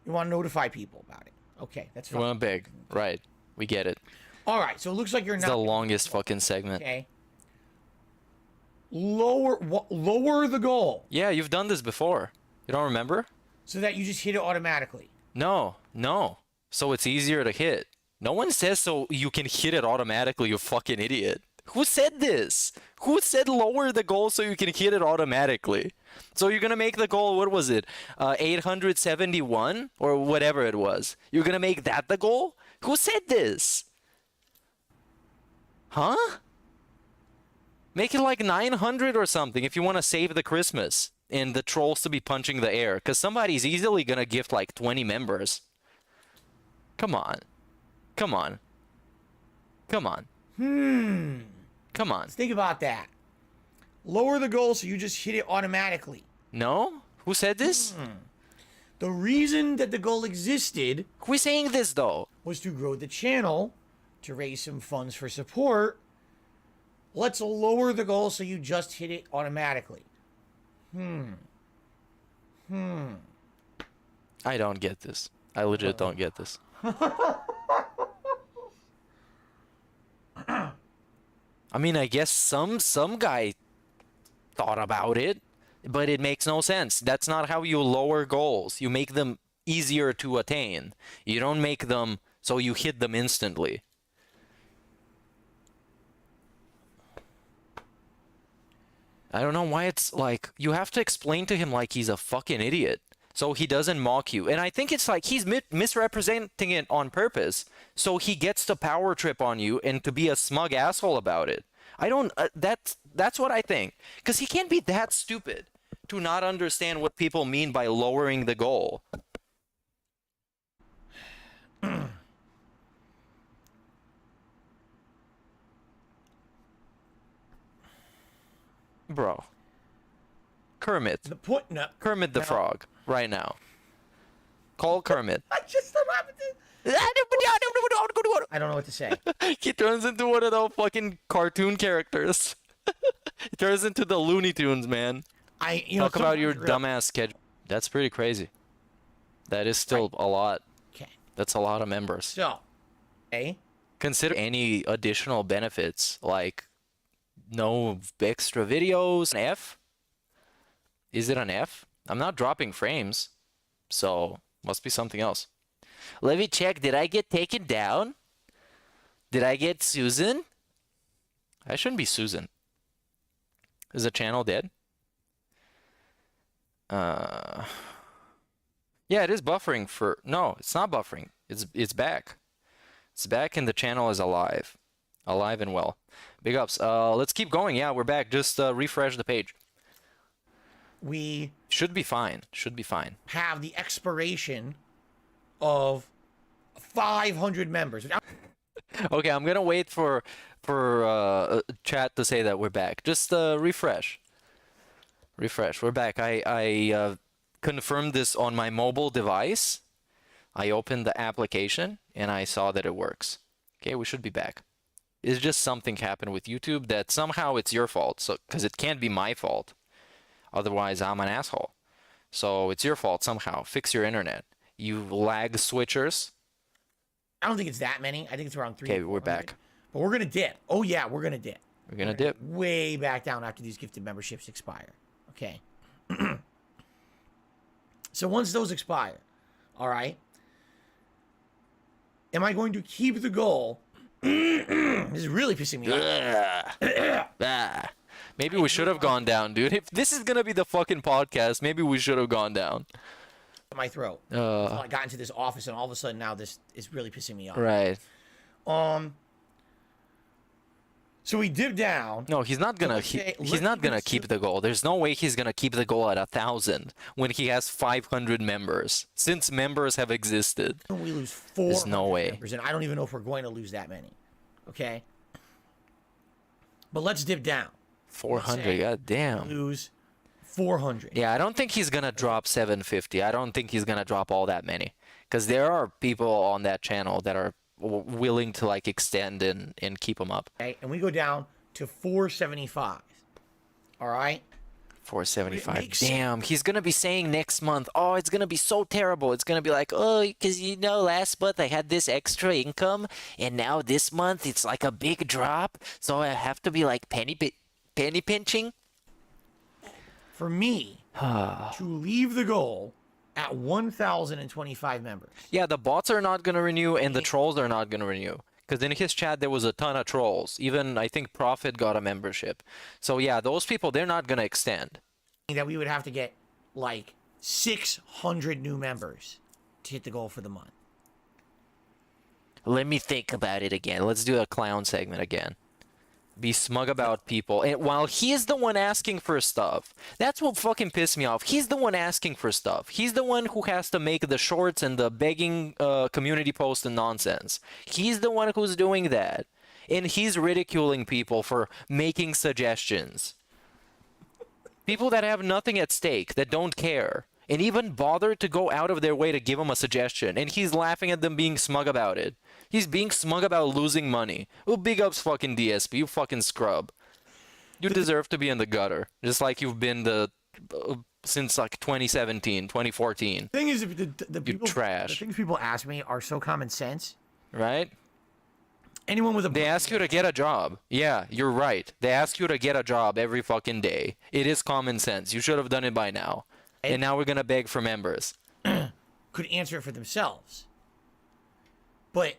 want to notify people about it. Okay, that's You fine. want to beg, right? We get it. All right, so it looks like you're It's not... the longest fucking segment. Okay. Lower the goal Yeah, you've done this before. You don't remember? so that you just hit it automatically. No. so it's easier to hit. No one says so you can hit it automatically, you fucking idiot. Who said this? Who said lower the goal so you can hit it automatically? So you're gonna make the goal, what was it? 871? Or whatever it was. You're gonna make that the goal? Who said this? Huh? Make it like 900 or something if you want to save the Christmas and the trolls to be punching the air. Because somebody's easily gonna gift like 20 members. Come on. Come on. Come on. Come on. Let's think about that. Lower the goal so you just hit it automatically. No? Who said this? The reason that the goal existed Who's saying this though? was to grow the channel, to raise some funds for support. Let's lower the goal so you just hit it automatically. I don't get this. I legit don't get this. I mean, I guess some guy thought about it, but it makes no sense. That's not how you lower goals. You make them easier to attain. You don't make them so you hit them instantly. I don't know why it's like you have to explain to him like he's a fucking idiot so he doesn't mock you. And I think it's like he's misrepresenting it on purpose so he gets to power trip on you and to be a smug asshole about it. I don't that's what I think, because he can't be that stupid to not understand what people mean by lowering the goal. Bro. Kermit. The point. No. Kermit the Frog, right now. Call Kermit. I just I don't know what to say. He turns into one of those fucking cartoon characters. He turns into the Looney Tunes, man. Talk about your dumbass schedule. That's pretty crazy. That is still a lot. Okay. That's a lot of members. So, Consider any additional benefits, like no extra videos. An F? Is it an F? I'm not dropping frames, so must be something else. Let me check. Did I get taken down? Did I get Susan? I shouldn't be Susan. Is the channel dead? Yeah, it is buffering for... No, it's not buffering. It's back. It's back and the channel is alive. Alive and well. Big ups. Let's keep going. Yeah, we're back. Just refresh the page. We should be fine. Should be fine. Have the expiration of 500 members. Okay, I'm gonna wait for chat to say that we're back. Just refresh. Refresh. We're back. I confirmed this on my mobile device. I opened the application and I saw that it works. Okay, we should be back. It's just something happened with YouTube that somehow it's your fault. So, because it can't be my fault. Otherwise, I'm an asshole. So it's your fault somehow. Fix your internet. You lag switchers. I don't think it's that many. I think it's around 300. Okay, we're back. But we're gonna dip. Oh yeah, we're gonna dip. We're gonna dip. Way back down after these gifted memberships expire. Okay. So once those expire, all right. Am I going to keep the goal? This is really pissing me off. Maybe we should have gone down, dude. If this is gonna be the fucking podcast, maybe we should have gone down. My throat. I got into this office and all of a sudden now this is really pissing me off. Right. So we dip down. No, he's not gonna. He's not gonna keep the goal. There's no way he's gonna keep the goal at 1,000 when he has 500 members. Since members have existed, we lose 4. There's no way. Members, and I don't even know if we're going to lose that many. Okay. But let's dip down. 400. God damn. Lose 400. Yeah, I don't think he's gonna drop 750. I don't think he's gonna drop all that many, because there are people on that channel that are willing to like extend and keep them up. Okay, and we go down to 475. All right. 475. Damn, he's gonna be saying next month, oh, it's gonna be so terrible. It's gonna be like, oh, because you know, last month I had this extra income, and now this month it's like a big drop, so I have to be like penny pinching. For me to leave the goal at 1,025 members. Yeah, the bots are not gonna renew, and the trolls are not gonna renew. Because in his chat there was a ton of trolls. Even I think Prophet got a membership. So yeah, those people, they're not gonna extend. That we would have to get like 600 new members to hit the goal for the month. Let me think about it again. Let's do a clown segment again. Be smug about people. And while he's the one asking for stuff, that's what fucking pissed me off. He's the one asking for stuff. He's the one who has to make the shorts and the begging community posts and nonsense. He's the one who's doing that. And he's ridiculing people for making suggestions. People that have nothing at stake, that don't care, and even bother to go out of their way to give him a suggestion. And he's laughing at them being smug about it. He's being smug about losing money. Well, big ups fucking DSP, you fucking scrub. You deserve to be in the gutter, just like you've been since like 2017, 2014. Thing is, the people, trash. The things people ask me are so common sense. Right? Anyone with a... They ask you to get a job. Yeah, you're right. They ask you to get a job every fucking day. It is common sense. You should have done it by now. And now we're gonna beg for members. Could answer it for themselves. But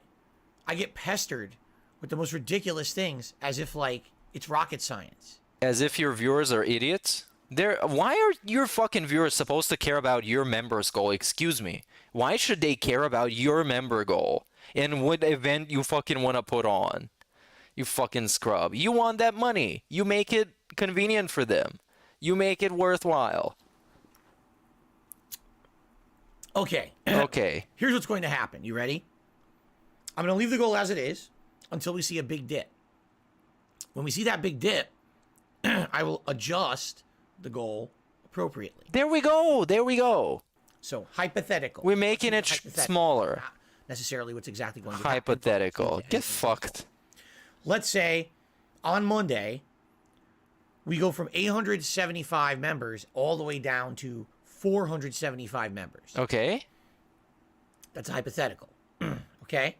I get pestered with the most ridiculous things as if, like, it's rocket science. As if your viewers are idiots? Why are your fucking viewers supposed to care about your members' goal? Excuse me. Why should they care about your member goal? And what event you fucking want to put on? You fucking scrub. You want that money. You make it convenient for them. You make it worthwhile. Okay. Okay. Here's what's going to happen. You ready? I'm going to leave the goal as it is until we see a big dip. When we see that big dip, I will adjust the goal appropriately. There we go. There we go. So, hypothetical. We're making it smaller. Not necessarily what's exactly going to happen. Hypothetical. Get fucked. Let's say on Monday, we go from 875 members all the way down to 475 members. Okay. That's a hypothetical. Okay?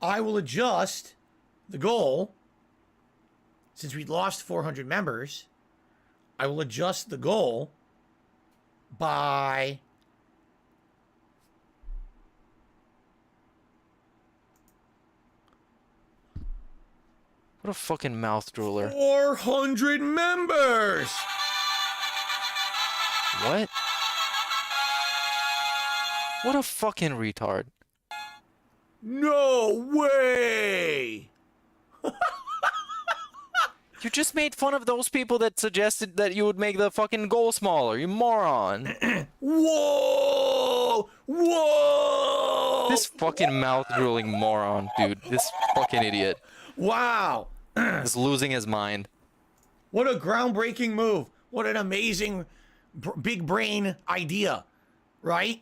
I will adjust the goal. Since we lost 400 members, I will adjust the goal by What a fucking mouth drooler. 400 members. What? What a fucking retard. No way. You just made fun of those people that suggested that you would make the fucking goal smaller, you moron. Whoa! Whoa! This fucking mouth drooling moron, dude. This fucking idiot. Wow. He's losing his mind. What a groundbreaking move. What an amazing big brain idea. Right?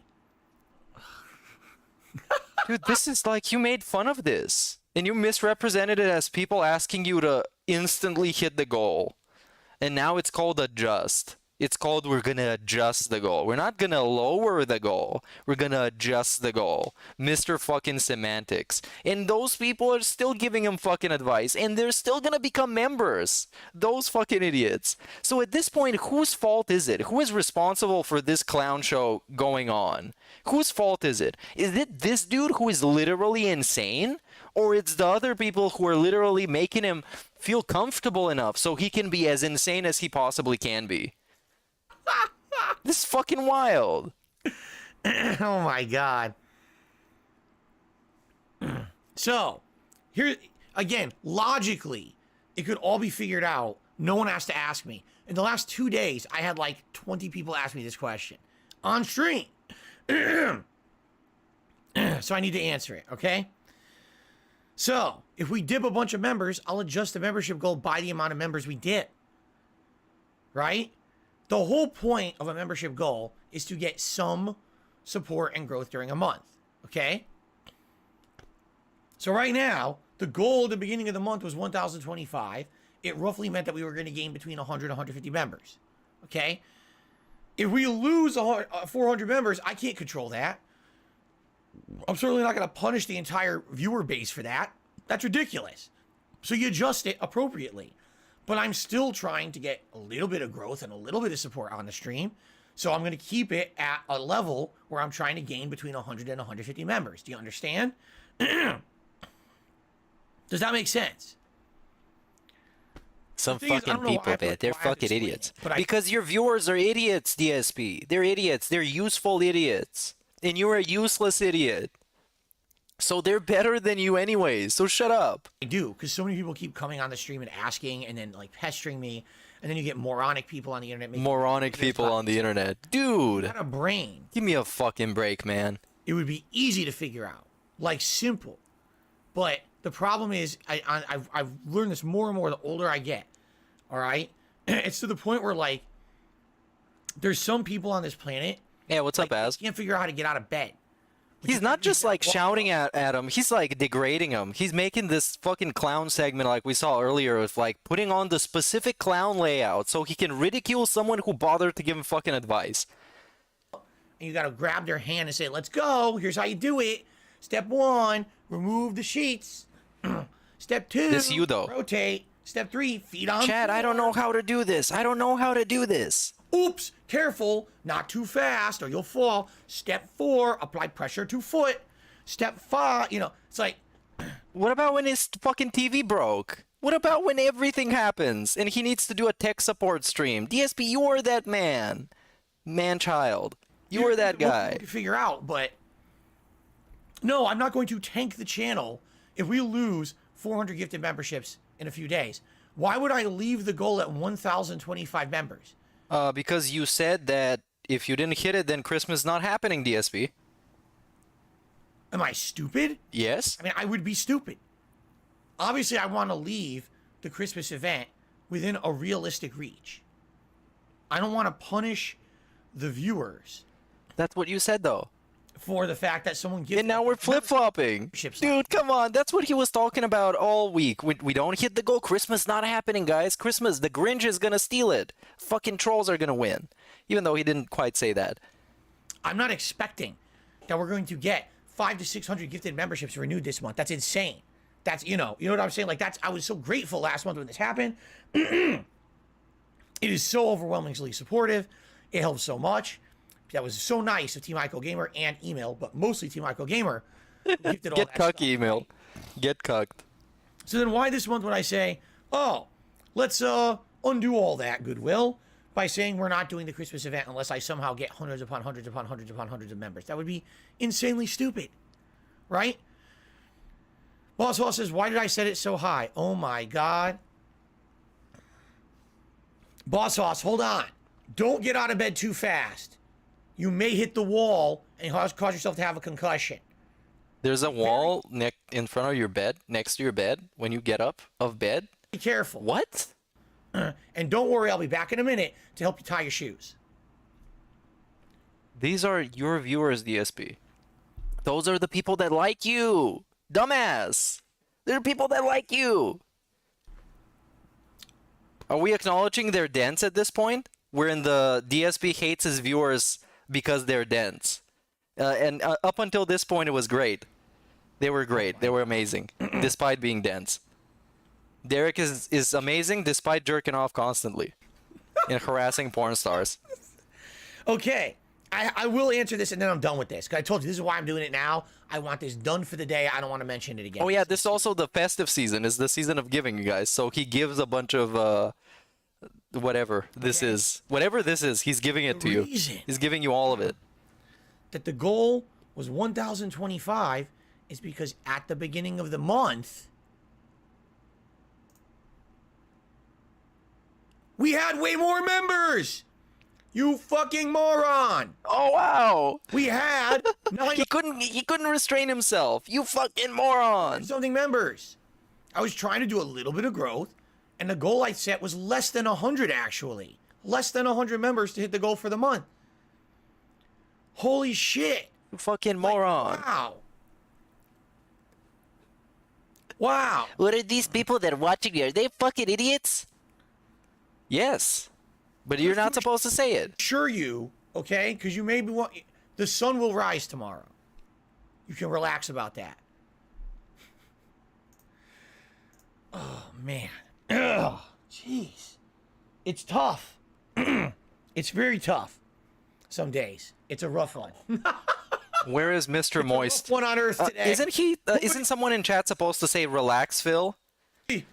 Dude, this is like, you made fun of this. And you misrepresented it as people asking you to instantly hit the goal. And now it's called adjust. It's called we're gonna adjust the goal. We're not gonna lower the goal. We're gonna adjust the goal. Mr. fucking Semantics. And those people are still giving him fucking advice. And they're still gonna become members. Those fucking idiots. So at this point, whose fault is it? Who is responsible for this clown show going on? Whose fault is it? Is it this dude who is literally insane? Or it's the other people who are literally making him feel comfortable enough so he can be as insane as he possibly can be? This is fucking wild. Oh my god. So, here again, logically, it could all be figured out. No one has to ask me. In the last 2 days, I had like 20 people ask me this question on stream. So I need to answer it, okay? So, if we dip a bunch of members, I'll adjust the membership goal by the amount of members we dip. Right? The whole point of a membership goal is to get some support and growth during a month. Okay? So right now, the goal at the beginning of the month was 1,025. It roughly meant that we were going to gain between 100 and 150 members. Okay? If we lose 400 members, I can't control that. I'm certainly not going to punish the entire viewer base for that. That's ridiculous. So you adjust it appropriately. But I'm still trying to get a little bit of growth and a little bit of support on the stream. So I'm going to keep it at a level where I'm trying to gain between 100 and 150 members. Do you understand? Does that make sense? Some The thing is, I fucking don't know why people, I feel man. like They're why I have to fucking explain idiots. it, but Because your viewers are idiots, DSP. They're idiots. They're useful idiots. And you're a useless idiot. So they're better than you anyways. So shut up. I do, because so many people keep coming on the stream and asking and then like pestering me, and then you get moronic people on the internet. making Moronic videos people about on the it. internet. Dude, If I had a brain, give me a fucking break, man. it would be easy to figure out, like simple. But the problem is, I've learned this more and more the older I get. All right, it's to the point where like, there's some people on this planet. Yeah, what's up, Az? Can't figure out how to get out of bed. He's not just like shouting at him, he's like degrading him. He's making this fucking clown segment like we saw earlier with like putting on the specific clown layout so he can ridicule someone who bothered to give him fucking advice. And you gotta grab their hand and say, let's go, here's how you do it. Step 1, remove the sheets. Step 2, This you, though. rotate. Step 3, feet on Chad, I don't know how to do this. I don't know how to do this. Oops, careful, not too fast or you'll fall. Step 4, apply pressure to foot. Step 5, it's like, What about when his fucking TV broke? What about when everything happens and he needs to do a tech support stream? DSP, you are that man. Man-child. You are that guy. to figure out, but no, I'm not going to tank the channel if we lose 400 gifted memberships in a few days. Why would I leave the goal at 1,025 members? Because you said that if you didn't hit it, then Christmas is not happening, DSP. Am I stupid? Yes? I mean, I would be stupid. Obviously, I want to leave the Christmas event within a realistic reach. I don't want to punish the viewers That's what you said, though. for the fact that someone gives. And now we're flip-flopping. Memberships. Dude, come on. That's what he was talking about all week. We don't hit the goal. Christmas not happening, guys. Christmas, the Grinch is going to steal it. Fucking trolls are going to win. Even though he didn't quite say that. I'm not expecting that we're going to get 500 to 600 gifted memberships renewed this month. That's insane. That's, you know what I'm saying? Like, I was so grateful last month when this happened. It is so overwhelmingly supportive. It helps so much. That was so nice of Team Ico Gamer and email, but mostly Team Ico Gamer. Gifted all Get that cuck stuff. email. Get cucked. So then why this month would I say, oh, let's undo all that goodwill by saying we're not doing the Christmas event unless I somehow get hundreds upon hundreds upon hundreds upon hundreds of members? That would be insanely stupid, right? Boss Hall says, why did I set it so high? Oh my God. Boss Hoss, hold on. Don't get out of bed too fast. You may hit the wall and cause yourself to have a concussion. There's a wall in front of your bed, next to your bed, when you get up of bed. Be careful. What? And don't worry, I'll be back in a minute to help you tie your shoes. These are your viewers, DSP. Those are the people that like you. Dumbass. They're people that like you. Are we acknowledging their dents at this point? Wherein the DSP hates his viewers because they're dense. And up until this point, it was great. They were great. They were amazing, despite being dense. Derek is amazing despite jerking off constantly and harassing porn stars. Okay, I will answer this and then I'm done with this. 'Cause I told you this is why I'm doing it now. I want this done for the day. I don't want to mention it again. Oh yeah, this is also the festive season. Is the season of giving, you guys. So he gives a bunch of whatever this is. Whatever this is, he's giving it to you. He's giving you all of it. That the goal was 1,025 is because at the beginning of the month, we had way more members. You fucking moron. Oh wow. We had He couldn't restrain himself. You fucking moron. something members. I was trying to do a little bit of growth, and the goal I set was less than 100 actually. Less than 100 members to hit the goal for the month. Holy shit. You fucking moron. Wow. Wow. What are these people that are watching you? Are they fucking idiots? Yes. But you're not supposed to say it. Assure you, okay? Because you maybe want the sun will rise tomorrow. You can relax about that. Oh man. Ugh. Jeez. It's tough. It's very tough. some days. It's a rough one. Where is Mr. Moist? One on Earth today. Isn't someone in chat supposed to say relax, Phil? They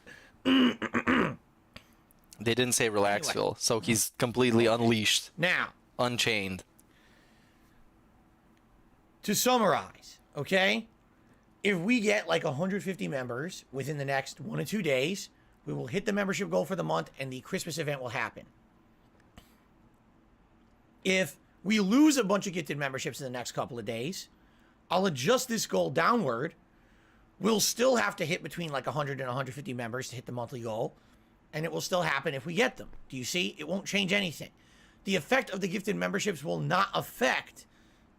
didn't say relax, Anyway. Phil, so he's completely unleashed, Now, unchained. to summarize, okay? If we get like 150 members within the next 1 or 2 days, we will hit the membership goal for the month and the Christmas event will happen. If we lose a bunch of gifted memberships in the next couple of days, I'll adjust this goal downward. We'll still have to hit between like 100 and 150 members to hit the monthly goal, and it will still happen if we get them. Do you see? It won't change anything. The effect of the gifted memberships will not affect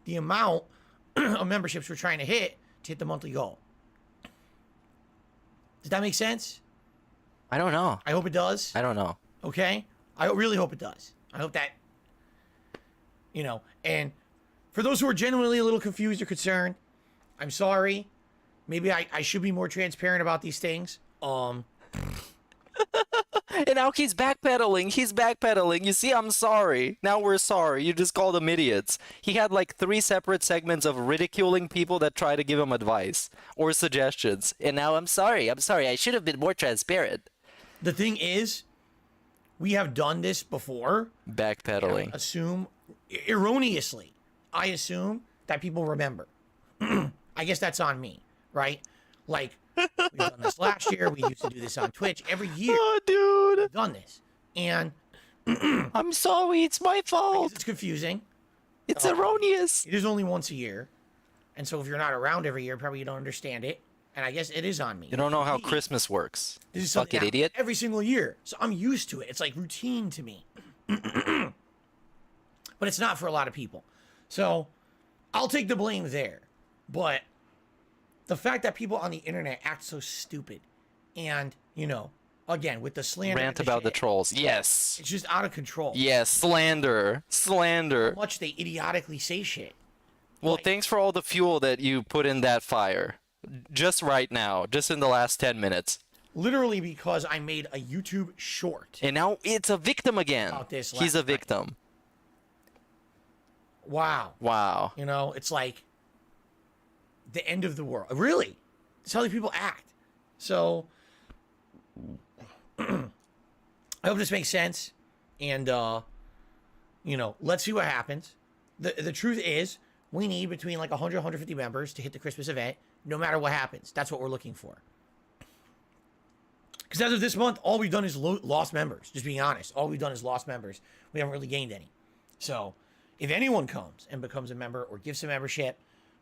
the amount of memberships we're trying to hit the monthly goal. Does that make sense? I don't know. I hope it does. I don't know. Okay? I really hope it does. I hope that, and for those who are genuinely a little confused or concerned, I'm sorry. Maybe I should be more transparent about these things. And now he's backpedaling. He's backpedaling. You see, I'm sorry. Now we're sorry. You just called them idiots. He had like 3 separate segments of ridiculing people that try to give him advice or suggestions. And now I'm sorry. I'm sorry. I should have been more transparent. The thing is, we have done this before. Backpedaling. Erroneously, I assume that people remember. I guess that's on me, right? Like, we've done this last year. We used to do this on Twitch every year. Oh, dude. We've done this. And I'm sorry. It's my fault. it's confusing. It's erroneous. It is only once a year. And so if you're not around every year, probably you don't understand it. And I guess it is on me. You don't know how Christmas works. This is Fucking something that idiot. every single year. So I'm used to it. It's like routine to me. But it's not for a lot of people. So I'll take the blame there. But the fact that people on the internet act so stupid and, again, with the slander. Rant about the trolls. Yes. It's just out of control. Yes. Slander. Slander. How much they idiotically say shit. Well, thanks for all the fuel that you put in that fire. Just right now. Just in the last 10 minutes. Literally because I made a YouTube short. And now it's a victim again. About this He's a last night. victim. Wow. Wow. It's like the end of the world. Really? That's how these people act. So, I hope this makes sense. And, let's see what happens. The truth is, we need between like 100, 150 members to hit the Christmas event, no matter what happens. That's what we're looking for. Because as of this month, all we've done is lost members. Just being honest. All we've done is lost members. We haven't really gained any. So, if anyone comes and becomes a member or gives a membership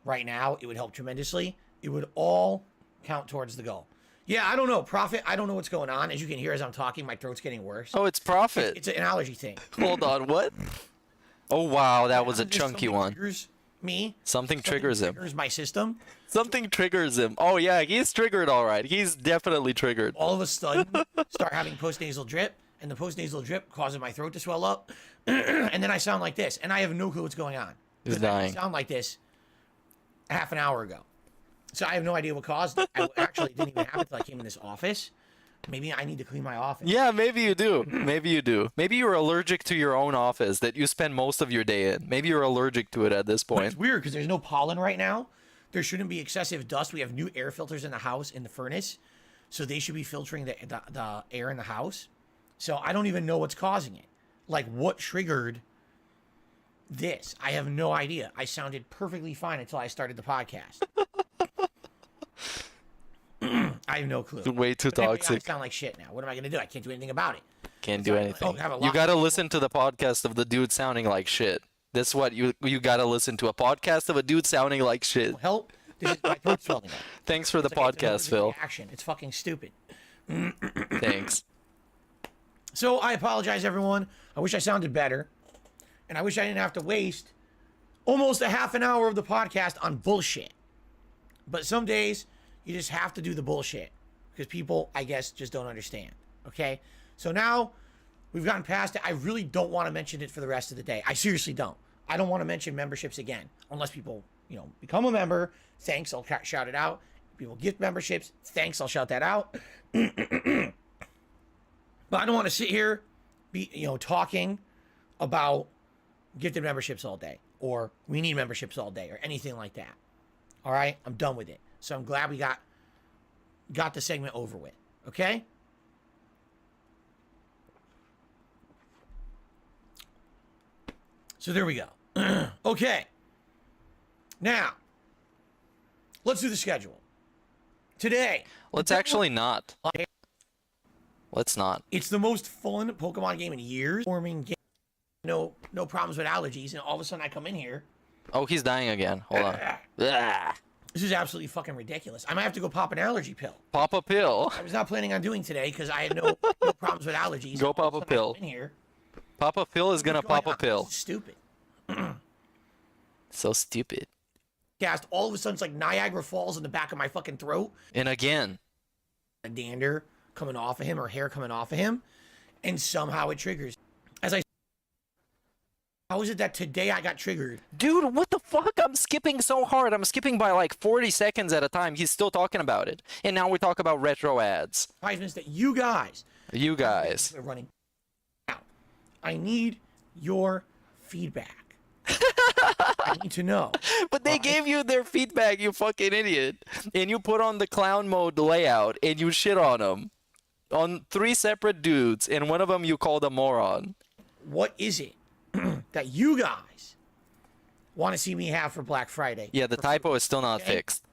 right now, it would help tremendously. It would all count towards the goal. Yeah, I don't know. Prophet, I don't know what's going on. As you can hear as I'm talking, my throat's getting worse. Oh, it's Prophet. It's an allergy thing. Hold on, what? Oh, wow, that was a Just chunky something one. Triggers me. Something triggers him. Triggers my system. Something triggers him. Oh, yeah, he's triggered all right. He's definitely triggered. All of a sudden, start having postnasal drip, and the postnasal drip causes my throat to swell up, and then I sound like this, and I have no clue what's going on. He's I dying. sound like this half an hour ago. So I have no idea what caused it. I actually didn't even have it until I came in this office. Maybe I need to clean my office. Yeah, maybe you do. Maybe you do. Maybe you're allergic to your own office that you spend most of your day in. Maybe you're allergic to it at this But point. it's weird because there's no pollen right now. There shouldn't be excessive dust. We have new air filters in the house, in the furnace. So they should be filtering the air in the house. So I don't even know what's causing it. Like, what triggered this? I have no idea. I sounded perfectly fine until I started the podcast. I have no clue. Way too But anyway, toxic. I sound like shit now. What am I going to do? I can't do anything about it. Can't do anything. have a You lot- gotta listen to the podcast of the dude sounding like shit. That's what you gotta listen to. A podcast of a dude sounding like shit. Help. This is my throat's swelling up. Thanks for the It's like it's an podcast, allergic Phil. reaction. It's fucking stupid. Thanks. So I apologize, everyone. I wish I sounded better. And I wish I didn't have to waste almost a half an hour of the podcast on bullshit. But some days, you just have to do the bullshit. Because people, I guess, just don't understand. Okay? So now, we've gotten past it. I really don't want to mention it for the rest of the day. I seriously don't. I don't want to mention memberships again. Unless people, become a member. Thanks, I'll shout it out. People gift memberships. Thanks, I'll shout that out. But I don't want to sit here, talking about gifted memberships all day, or we need memberships all day, or anything like that. All right? I'm done with it. So I'm glad we got the segment over with. Okay? So there we go. Okay. Now, let's do the schedule. Today. Let's actually not. Let's not. It's the most fun Pokemon game in years. Forming game. No problems with allergies, and all of a sudden I come in here. Oh, he's dying again. Hold on. Ugh. This is absolutely fucking ridiculous. I might have to go pop an allergy pill. Pop a pill. I was not planning on doing today because I had no problems with allergies. Go pop a pill. In here. Pop a pill is gonna pop a pill. This is stupid. So stupid. Cast. All of a sudden, it's like Niagara Falls in the back of my fucking throat. And again. A dander coming off of him, or hair coming off of him, and somehow it triggers. As I. How is it that today I got triggered? Dude, what the fuck? I'm skipping so hard. I'm skipping by like 40 seconds at a time. He's still talking about it. And now we talk about retro ads. Surprises that you guys. Are running. Now, I need your feedback. I need to know. But they gave you their feedback, you fucking idiot. And you put on the clown mode layout and you shit on them. On 3 separate dudes, and one of them you called a moron. What is it that you guys want to see me have for Black Friday? Yeah, the typo is still not fixed.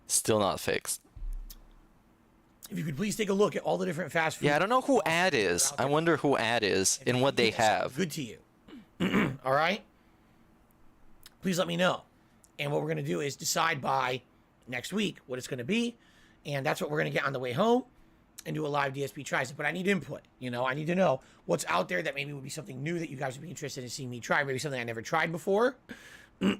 Still not fixed. If you could please take a look at all the different fast food. Yeah, I don't know who ad is. I wonder who ad is and what they have. Good to you. All right? Please let me know. And what we're going to do is decide by next week what it's going to be. And that's what we're going to get on the way home and do a live DSP tries. But I need input. You know, I need to know what's out there that maybe would be something new that you guys would be interested in seeing me try. Maybe something I never tried before. Here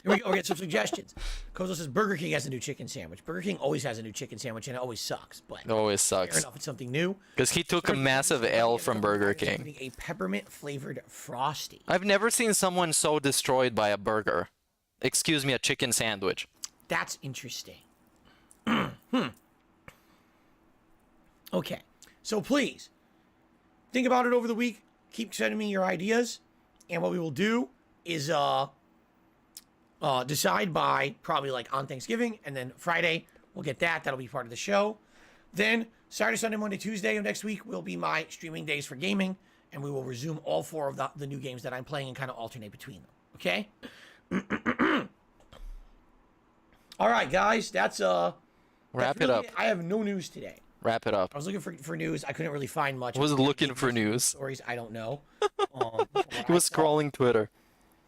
we go. We'll get some suggestions. Kozo says Burger King has a new chicken sandwich. Burger King always has a new chicken sandwich, and it always sucks. But It always fair sucks. enough, it's something new. Because he took a massive L from Burger King. A peppermint flavored frosty. I've never seen someone so destroyed by a burger. Excuse me, a chicken sandwich. That's interesting. Okay, so please think about it over the week. Keep sending me your ideas, and what we will do is decide by probably like on Thanksgiving, and then Friday we'll get that. That'll be part of the show. Then Saturday, Sunday, Monday, Tuesday of next week will be my streaming days for gaming, and we will resume all 4 of the new games that I'm playing and kind of alternate between them. Okay. All right, guys, that's Wrap it up. I have no news today. Wrap it up. I was looking for news. I couldn't really find much. I was looking for news. Stories. I don't know. He was scrolling Twitter.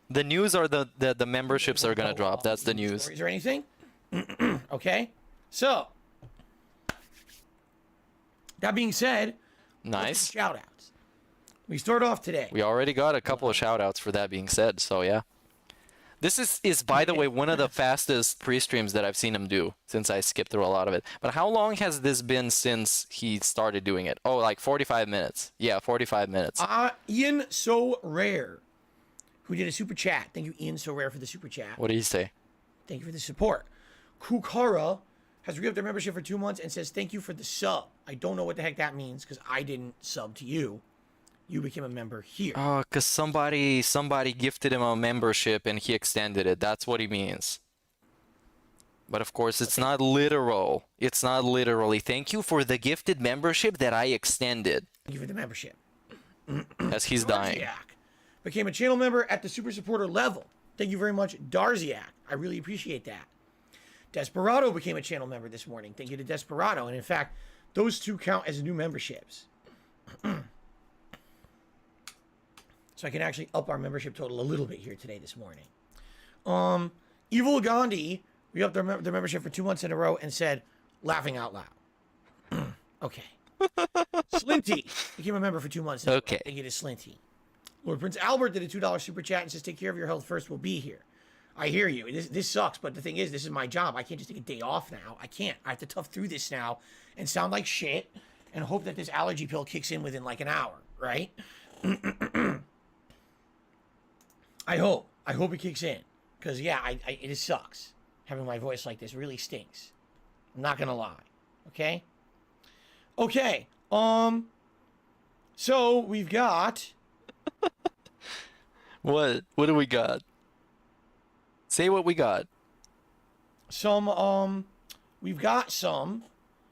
The news are the memberships are gonna drop. That's the news. Stories or anything? Okay. So that being said, Nice. shout outs. We start off today. We already got a couple of shout outs for that being said, so yeah. This is by the way, one of the fastest pre-streams that I've seen him do since I skipped through a lot of it. But how long has this been since he started doing it? Oh, like 45 minutes. Yeah, 45 minutes. Ian So Rare, who did a super chat. Thank you, Ian So Rare, for the super chat. What did he say? Thank you for the support. Kukara has re-upped their membership for 2 months and says, thank you for the sub. I don't know what the heck that means because I didn't sub to you. You became a member here. Oh, because somebody gifted him a membership and he extended it. That's what he means. But of course, it's not literal. It's not literally. Thank you for the gifted membership that I extended. Thank you for the membership. As he's dying. Darziak became a channel member at the super supporter level. Thank you very much, Darziak. I really appreciate that. Desperado became a channel member this morning. Thank you to Desperado. And in fact, those 2 count as new memberships. So I can actually up our membership total a little bit here today, this morning. Evil Gandhi re-upped their membership for 2 months in a row and said, laughing out loud. Okay. Slinty became a member for 2 months in a row. Okay. Thank you to Slinty. Lord Prince Albert did a $2 super chat and says, take care of your health first. We'll be here. I hear you. This sucks, but the thing is, this is my job. I can't just take a day off now. I can't. I have to tough through this now and sound like shit and hope that this allergy pill kicks in within like an hour, right? I hope it kicks in, because yeah, it sucks having my voice like this. Really stinks. I'm not gonna lie. Okay. So we've got What? What do we got? Say what we got. We've got some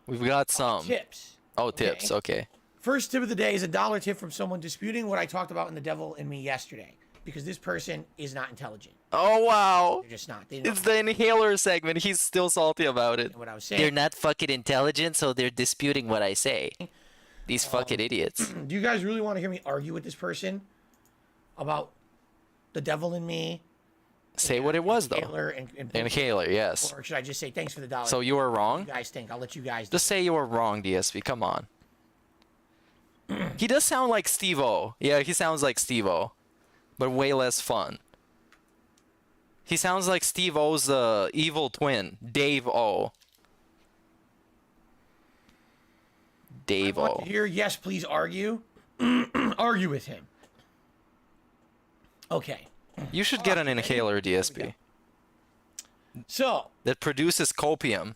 We've got some. tips. Oh, tips. Okay. First tip of the day is a $1 tip from someone disputing what I talked about in The Devil in Me yesterday. Because this person is not intelligent. Oh, wow. They're just not. They don't It's the inhaler segment. He's still salty about it. know what I was saying. They're not fucking intelligent, so they're disputing what I say. These fucking idiots. Do you guys really want to hear me argue with this person about The Devil in Me? Say what it was, though. Inhaler and Inhaler, yes. Or should I just say thanks for the $1? So you were What wrong? do you guys think? I'll let you guys. Just say you were wrong, DSP. Come on. He does sound like Steve-O. Yeah, he sounds like Steve-O. But way less fun. He sounds like Steve-O's evil twin, Dave-O. I want Dave-O. to hear, yes, please argue. Argue with him. Okay. You should get an inhaler, DSP, So, that produces copium.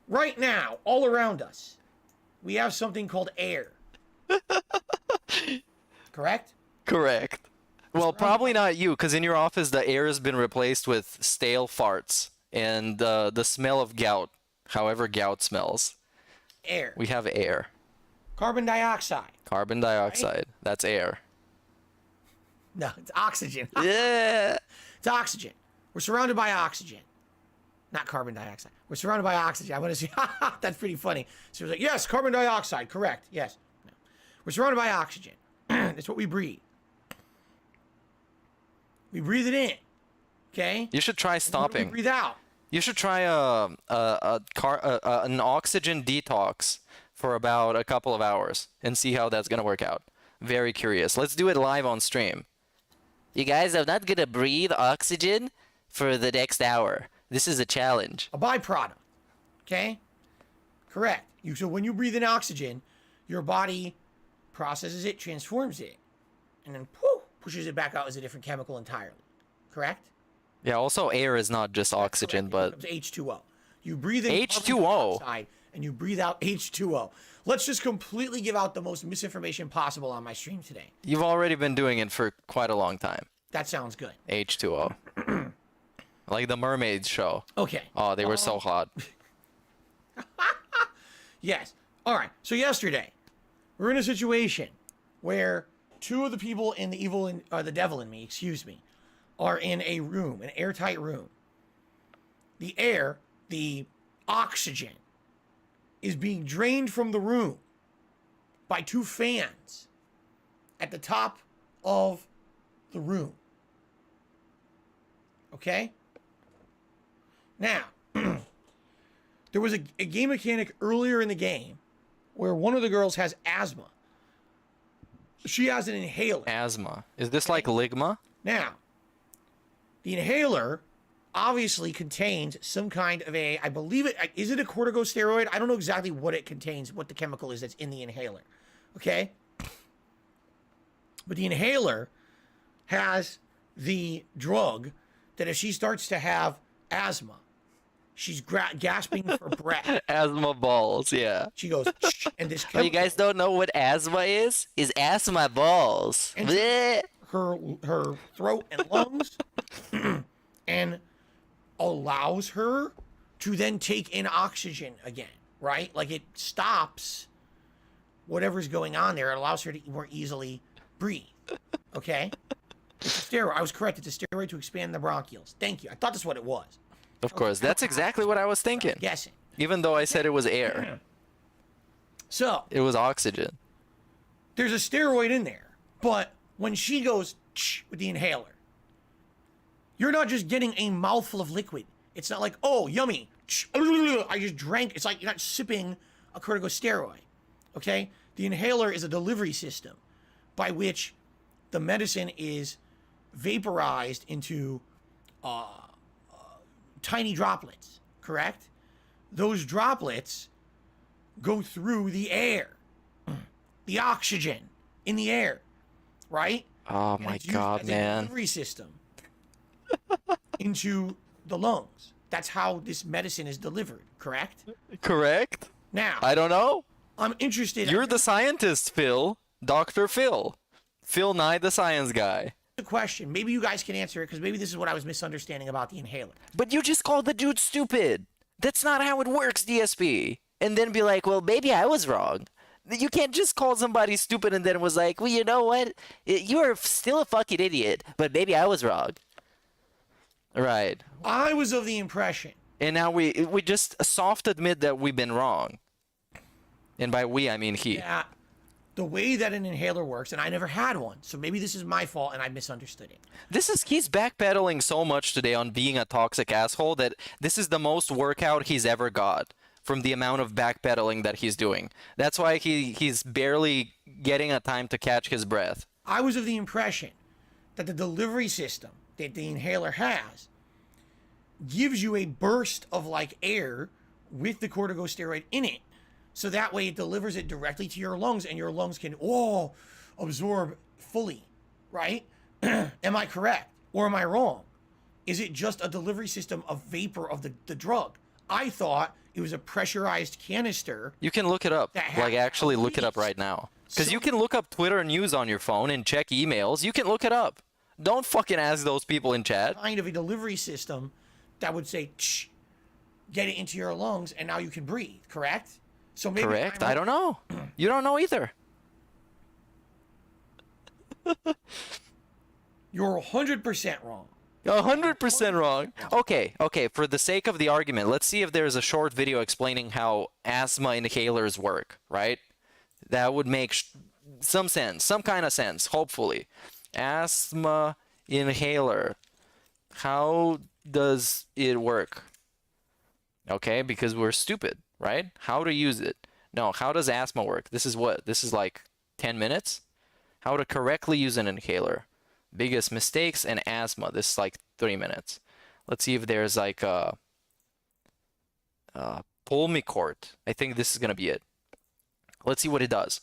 right now, all around us, we have something called air. Correct? Correct. Well, probably not you, because in your office the air has been replaced with stale farts and the smell of gout, however gout smells. Air. We have air. Carbon dioxide. Carbon dioxide. That's air. No, it's oxygen. Yeah. It's oxygen. We're surrounded by oxygen. Not carbon dioxide. We're surrounded by oxygen. I want to see. That's pretty funny. So it's like, yes, carbon dioxide. Correct. Yes. No. We're surrounded by oxygen. That's what we breathe. We breathe it in. Okay? You should try We stopping. breathe out. You should try an oxygen detox for about a couple of hours and see how that's gonna work out. Very curious. Let's do it live on stream. You guys, I'm not gonna breathe oxygen for the next hour. This is a challenge. A byproduct. Okay? Correct. So when you breathe in oxygen, your body processes it, transforms it, and then poof, pushes it back out as a different chemical entirely. Correct? Yeah, also air is not just oxygen, Correct. but It becomes H2O. You breathe in H2O? carbon dioxide and you breathe out H2O. Let's just completely give out the most misinformation possible on my stream today. you've already been doing it for quite a long time. That sounds good. H2O. Like the Mermaids show. Okay. Oh, they were so hot. Yes. All right. So yesterday, we're in a situation where two of the people in the Devil in Me, excuse me, are in a room, an airtight room. The air, the oxygen, is being drained from the room by two fans at the top of the room. Okay? Now, there was a game mechanic earlier in the game where one of the girls has asthma. She has an inhaler. Asthma. Is this like Ligma? Now, the inhaler obviously contains some kind of I believe it, is it a corticosteroid? I don't know exactly what it contains, what the chemical is that's in the inhaler. Okay? But the inhaler has the drug that if she starts to have asthma, she's gasping for breath. Asthma balls, yeah. She goes, "Shh," and this Oh, you guys don't know what asthma is? Is asthma balls. And Bleh. her throat and lungs and allows her to then take in oxygen again, right? Like it stops whatever's going on there. It allows her to more easily breathe. Okay? It's a steroid. I was correct. It's a steroid to expand the bronchioles. Thank you. I thought that's what it was. Of course, that's exactly what I was thinking. Guessing. Even though I said it was air. So, It was oxygen. there's a steroid in there. But when she goes with the inhaler, you're not just getting a mouthful of liquid. It's not like, oh, yummy. I just drank. It's like you're not sipping a corticosteroid. Okay? The inhaler is a delivery system by which the medicine is vaporized into tiny droplets, correct? Those droplets go through the air, the oxygen in the air, right? Oh And my it's used god, as a man. delivery system into the lungs. That's how this medicine is delivered, correct? Correct? Now, I don't know. I'm interested. You're the scientist, Phil. Dr. Phil. Phil Nye, the science guy. The question, maybe you guys can answer it, because maybe this is what I was misunderstanding about the inhaler. But you just called the dude stupid. That's not how it works, DSP. And then be like, well, maybe I was wrong. You can't just call somebody stupid and then was like, well, you know what? You're still a fucking idiot, but maybe I was wrong. Right. I was of the impression. And now we just soft admit that we've been wrong. And by we, I mean he. Yeah. The way that an inhaler works, and I never had one, so maybe this is my fault and I misunderstood it. He's backpedaling so much today on being a toxic asshole that this is the most workout he's ever got from the amount of backpedaling that he's doing. That's why he's barely getting a time to catch his breath. I was of the impression that the delivery system that the inhaler has gives you a burst of like air with the corticosteroid in it. So that way it delivers it directly to your lungs and your lungs can absorb fully, right? Am I correct? Or am I wrong? Is it just a delivery system of vapor of the drug? I thought it was a pressurized canister. You can look it up. Like actually look it up right now. Because you can look up Twitter news on your phone and check emails. You can look it up. Don't fucking ask those people in chat. Kind of a delivery system that would say, Shh, get it into your lungs and now you can breathe, correct? So maybe correct? I don't know. You don't know either. You're 100% wrong. 100% wrong. Okay. For the sake of the argument, let's see if there's a short video explaining how asthma inhalers work, right? That would make some sense, some kind of sense, hopefully. Asthma inhaler. How does it work? Okay, because we're stupid, right? How to use it. No, how does asthma work? This is what? This is like 10 minutes? How to correctly use an inhaler. Biggest mistakes and asthma. This is like 3 minutes. Let's see if there's like a Pulmicort. I think this is going to be it. Let's see what it does.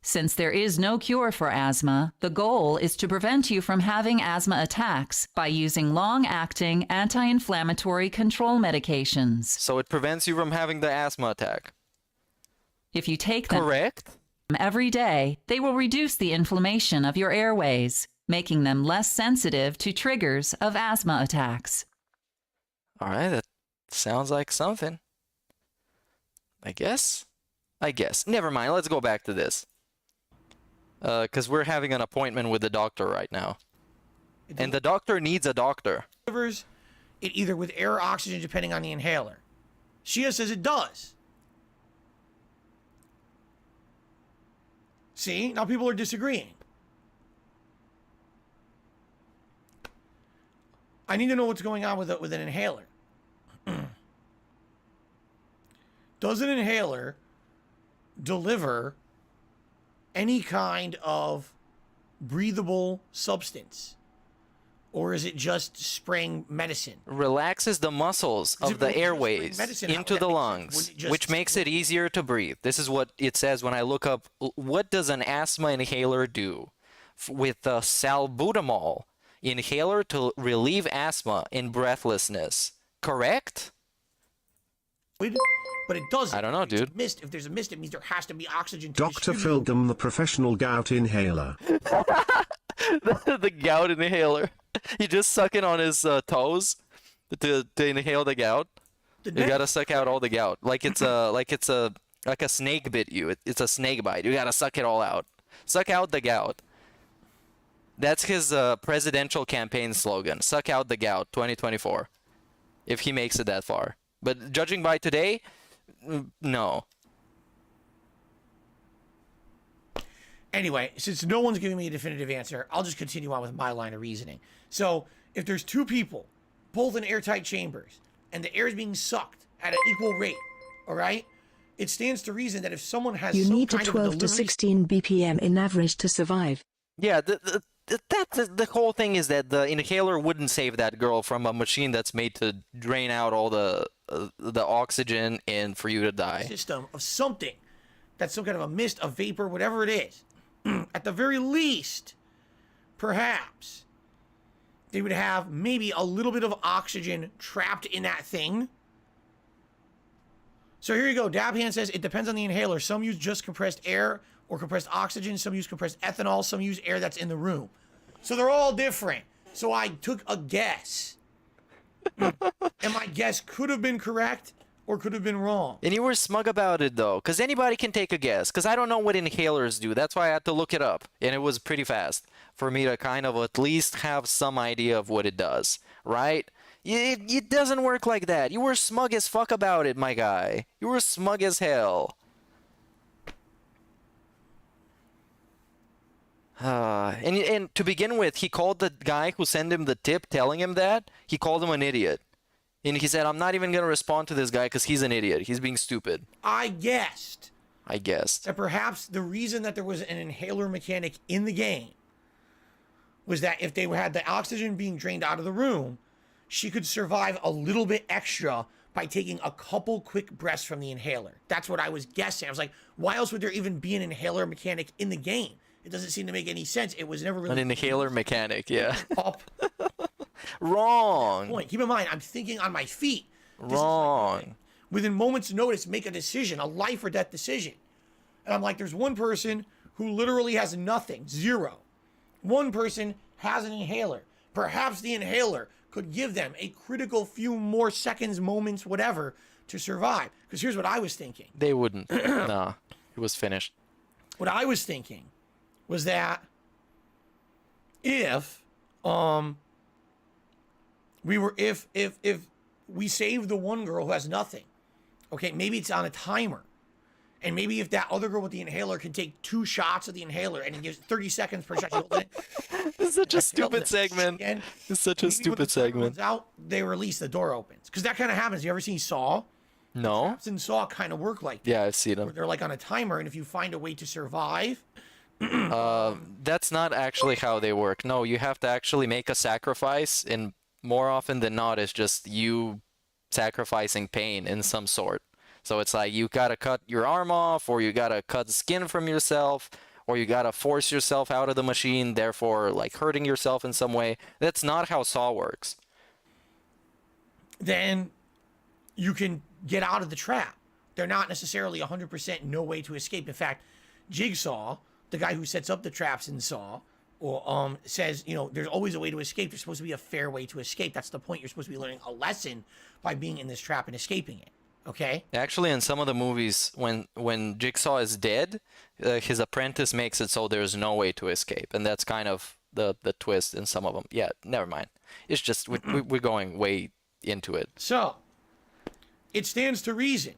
Since there is no cure for asthma, the goal is to prevent you from having asthma attacks by using long-acting anti-inflammatory control medications. So it prevents you from having the asthma attack. If you take them correct every day, they will reduce the inflammation of your airways, making them less sensitive to triggers of asthma attacks. All right, that sounds like something. I guess. Never mind, let's go back to this. Because we're having an appointment with the doctor right now. And the doctor needs a doctor. Delivers it either with air or oxygen, depending on the inhaler. Shia says it does. See? Now people are disagreeing. I need to know what's going on with an inhaler. Does an inhaler deliver any kind of breathable substance? Or is it just spraying medicine? Relaxes the muscles of the airways into the lungs, which makes it easier to breathe. This is what it says when I look up, what does an asthma inhaler do? With the salbutamol inhaler to relieve asthma and breathlessness. Correct? But it doesn't. I don't know, dude. If there's a mist, it means there has to be oxygen to Dr. Philgum, the professional gout inhaler. The gout inhaler. You just suck it on his toes to inhale the gout. You gotta suck out all the gout, like it's a snake bit you. It's a snake bite. You gotta suck it all out. Suck out the gout. That's his presidential campaign slogan. Suck out the gout, 2024. If he makes it that far. But judging by today, no. Anyway, since no one's giving me a definitive answer, I'll just continue on with my line of reasoning. So, if there's two people, both in airtight chambers, and the air is being sucked at an equal rate, all right? It stands to reason that if someone has you some need to kind of 12 to delivery 16 BPM in average to survive. Yeah, the whole thing is that the inhaler wouldn't save that girl from a machine that's made to drain out all the oxygen and for you to die. System of something that's some kind of a mist, a vapor, whatever it is. At the very least, perhaps they would have maybe a little bit of oxygen trapped in that thing. So here you go. Dabhan says it depends on the inhaler. Some use just compressed air or compressed oxygen. Some use compressed ethanol. Some use air that's in the room. So they're all different. So I took a guess. And my guess could have been correct or could have been wrong. And you were smug about it, though, because anybody can take a guess. Because I don't know what inhalers do. That's why I had to look it up. And it was pretty fast for me to kind of at least have some idea of what it does, right? It doesn't work like that. You were smug as fuck about it, my guy. You were smug as hell. And to begin with, he called the guy who sent him the tip telling him that, he called him an idiot. And he said, I'm not even going to respond to this guy because he's an idiot. He's being stupid. I guessed that perhaps the reason that there was an inhaler mechanic in the game was that if they had the oxygen being drained out of the room, she could survive a little bit extra by taking a couple quick breaths from the inhaler. That's what I was guessing. I was like, why else would there even be an inhaler mechanic in the game? It doesn't seem to make any sense. It was never really an inhaler mechanic, yeah. Up. Wrong. Point. Keep in mind, I'm thinking on my feet. Wrong. Within moments' notice, make a decision, a life or death decision. And I'm like, there's one person who literally has nothing, zero. One person has an inhaler. Perhaps the inhaler could give them a critical few more seconds, moments, whatever, to survive. Because here's what I was thinking. They wouldn't. Nah, it was finished. What I was thinking was that if we save the one girl who has nothing, okay, maybe it's on a timer. And maybe if that other girl with the inhaler can take 2 shots of the inhaler and it gives 30 seconds per shot, It's such a stupid segment. It's such a stupid segment. Out, they release, the door opens. Because that kind of happens. You ever seen Saw? No. Traps in Saw kind of work like that. Yeah, I've seen them. They're like on a timer, and if you find a way to survive. That's not actually how they work. No, you have to actually make a sacrifice, and more often than not, it's just you sacrificing pain in some sort. So it's like you gotta cut your arm off, or you gotta cut skin from yourself, or you gotta force yourself out of the machine, therefore like hurting yourself in some way. That's not how Saw works. Then you can get out of the trap. They're not necessarily 100% no way to escape. In fact, Jigsaw, the guy who sets up the traps in Saw, or says, you know, there's always a way to escape. There's supposed to be a fair way to escape. That's the point. You're supposed to be learning a lesson by being in this trap and escaping it. Okay. Actually, in some of the movies, when Jigsaw is dead, his apprentice makes it so there's no way to escape, and that's kind of the twist in some of them. Yeah, never mind. It's just we're going way into it. So it stands to reason,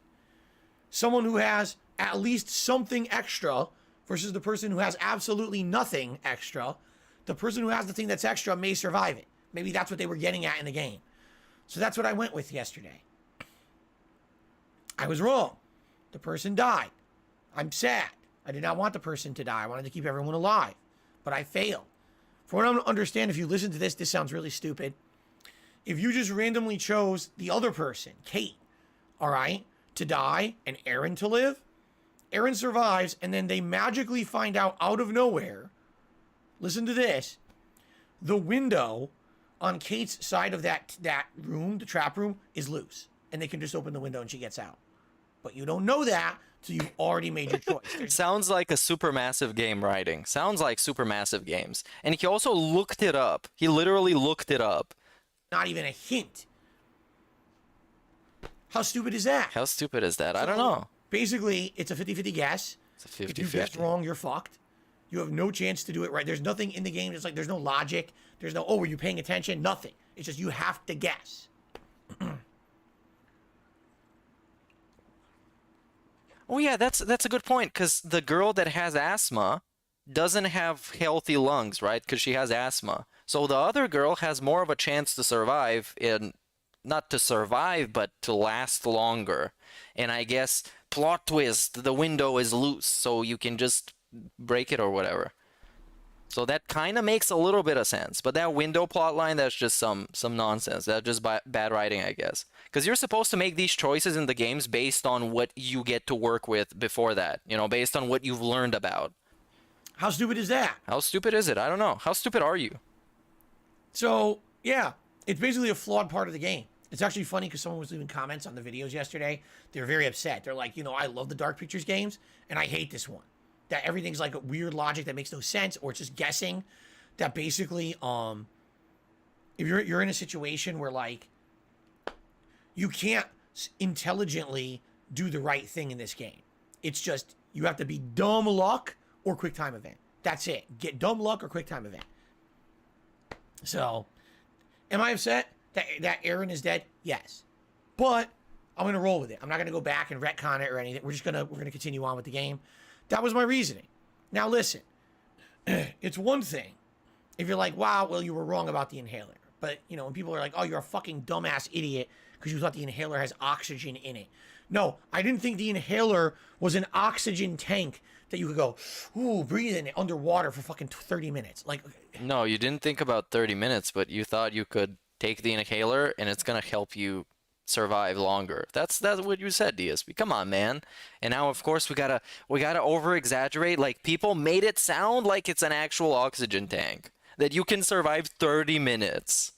someone who has at least something extra versus the person who has absolutely nothing extra. The person who has the thing that's extra may survive it. Maybe that's what they were getting at in the game. So that's what I went with yesterday. I was wrong. The person died. I'm sad. I did not want the person to die. I wanted to keep everyone alive. But I failed. For what I don't understand, if you listen to this sounds really stupid. If you just randomly chose the other person, Kate, all right, to die and Aaron to live, Aaron survives, and then they magically find out of nowhere, listen to this, the window on Kate's side of that room, the trap room, is loose. And they can just open the window and she gets out. But you don't know that till you've already made your choice. Sounds like a supermassive game writing. Sounds like supermassive games. And he also looked it up. He literally looked it up. Not even a hint. How stupid is that? How stupid is that? I don't know. Basically, it's a 50-50 guess. It's a 50-50. If you guessed wrong, you're fucked. You have no chance to do it right. There's nothing in the game. It's like there's no logic. There's no, oh, were you paying attention? Nothing. It's just you have to guess. Oh yeah, that's a good point, because the girl that has asthma doesn't have healthy lungs, right? Because she has asthma. So the other girl has more of a chance to survive, and not to survive, but to last longer. And I guess, plot twist, the window is loose, so you can just break it or whatever. So that kind of makes a little bit of sense. But that window plot line, that's just some nonsense. That's just bad writing, I guess. Because you're supposed to make these choices in the games based on what you get to work with before that. You know, based on what you've learned about. How stupid is that? How stupid is it? I don't know. How stupid are you? So, yeah. It's basically a flawed part of the game. It's actually funny because someone was leaving comments on the videos yesterday. They were very upset. They're like, you know, I love the Dark Pictures games, and I hate this one. that everything's like a weird logic that makes no sense, or it's just guessing. That basically, if you're in a situation where like you can't intelligently do the right thing in this game, it's just you have to be dumb luck or quick time event. That's it. Get dumb luck or quick time event. So, am I upset that Aaron is dead? Yes, but I'm gonna roll with it. I'm not gonna go back and retcon it or anything. We're gonna continue on with the game. That was my reasoning. Now listen, it's one thing if you're like, wow, well, you were wrong about the inhaler. But, you know, when people are like, oh, you're a fucking dumbass idiot because you thought the inhaler has oxygen in it. No, I didn't think the inhaler was an oxygen tank that you could go, ooh, breathe in it underwater for fucking 30 minutes. Like, No, you didn't think about 30 minutes, but you thought you could take the inhaler and it's going to help you survive longer. That's what you said, DSP. Come on, man. And now, of course, we gotta over exaggerate. Like, people made it sound like it's an actual oxygen tank that you can survive 30 minutes,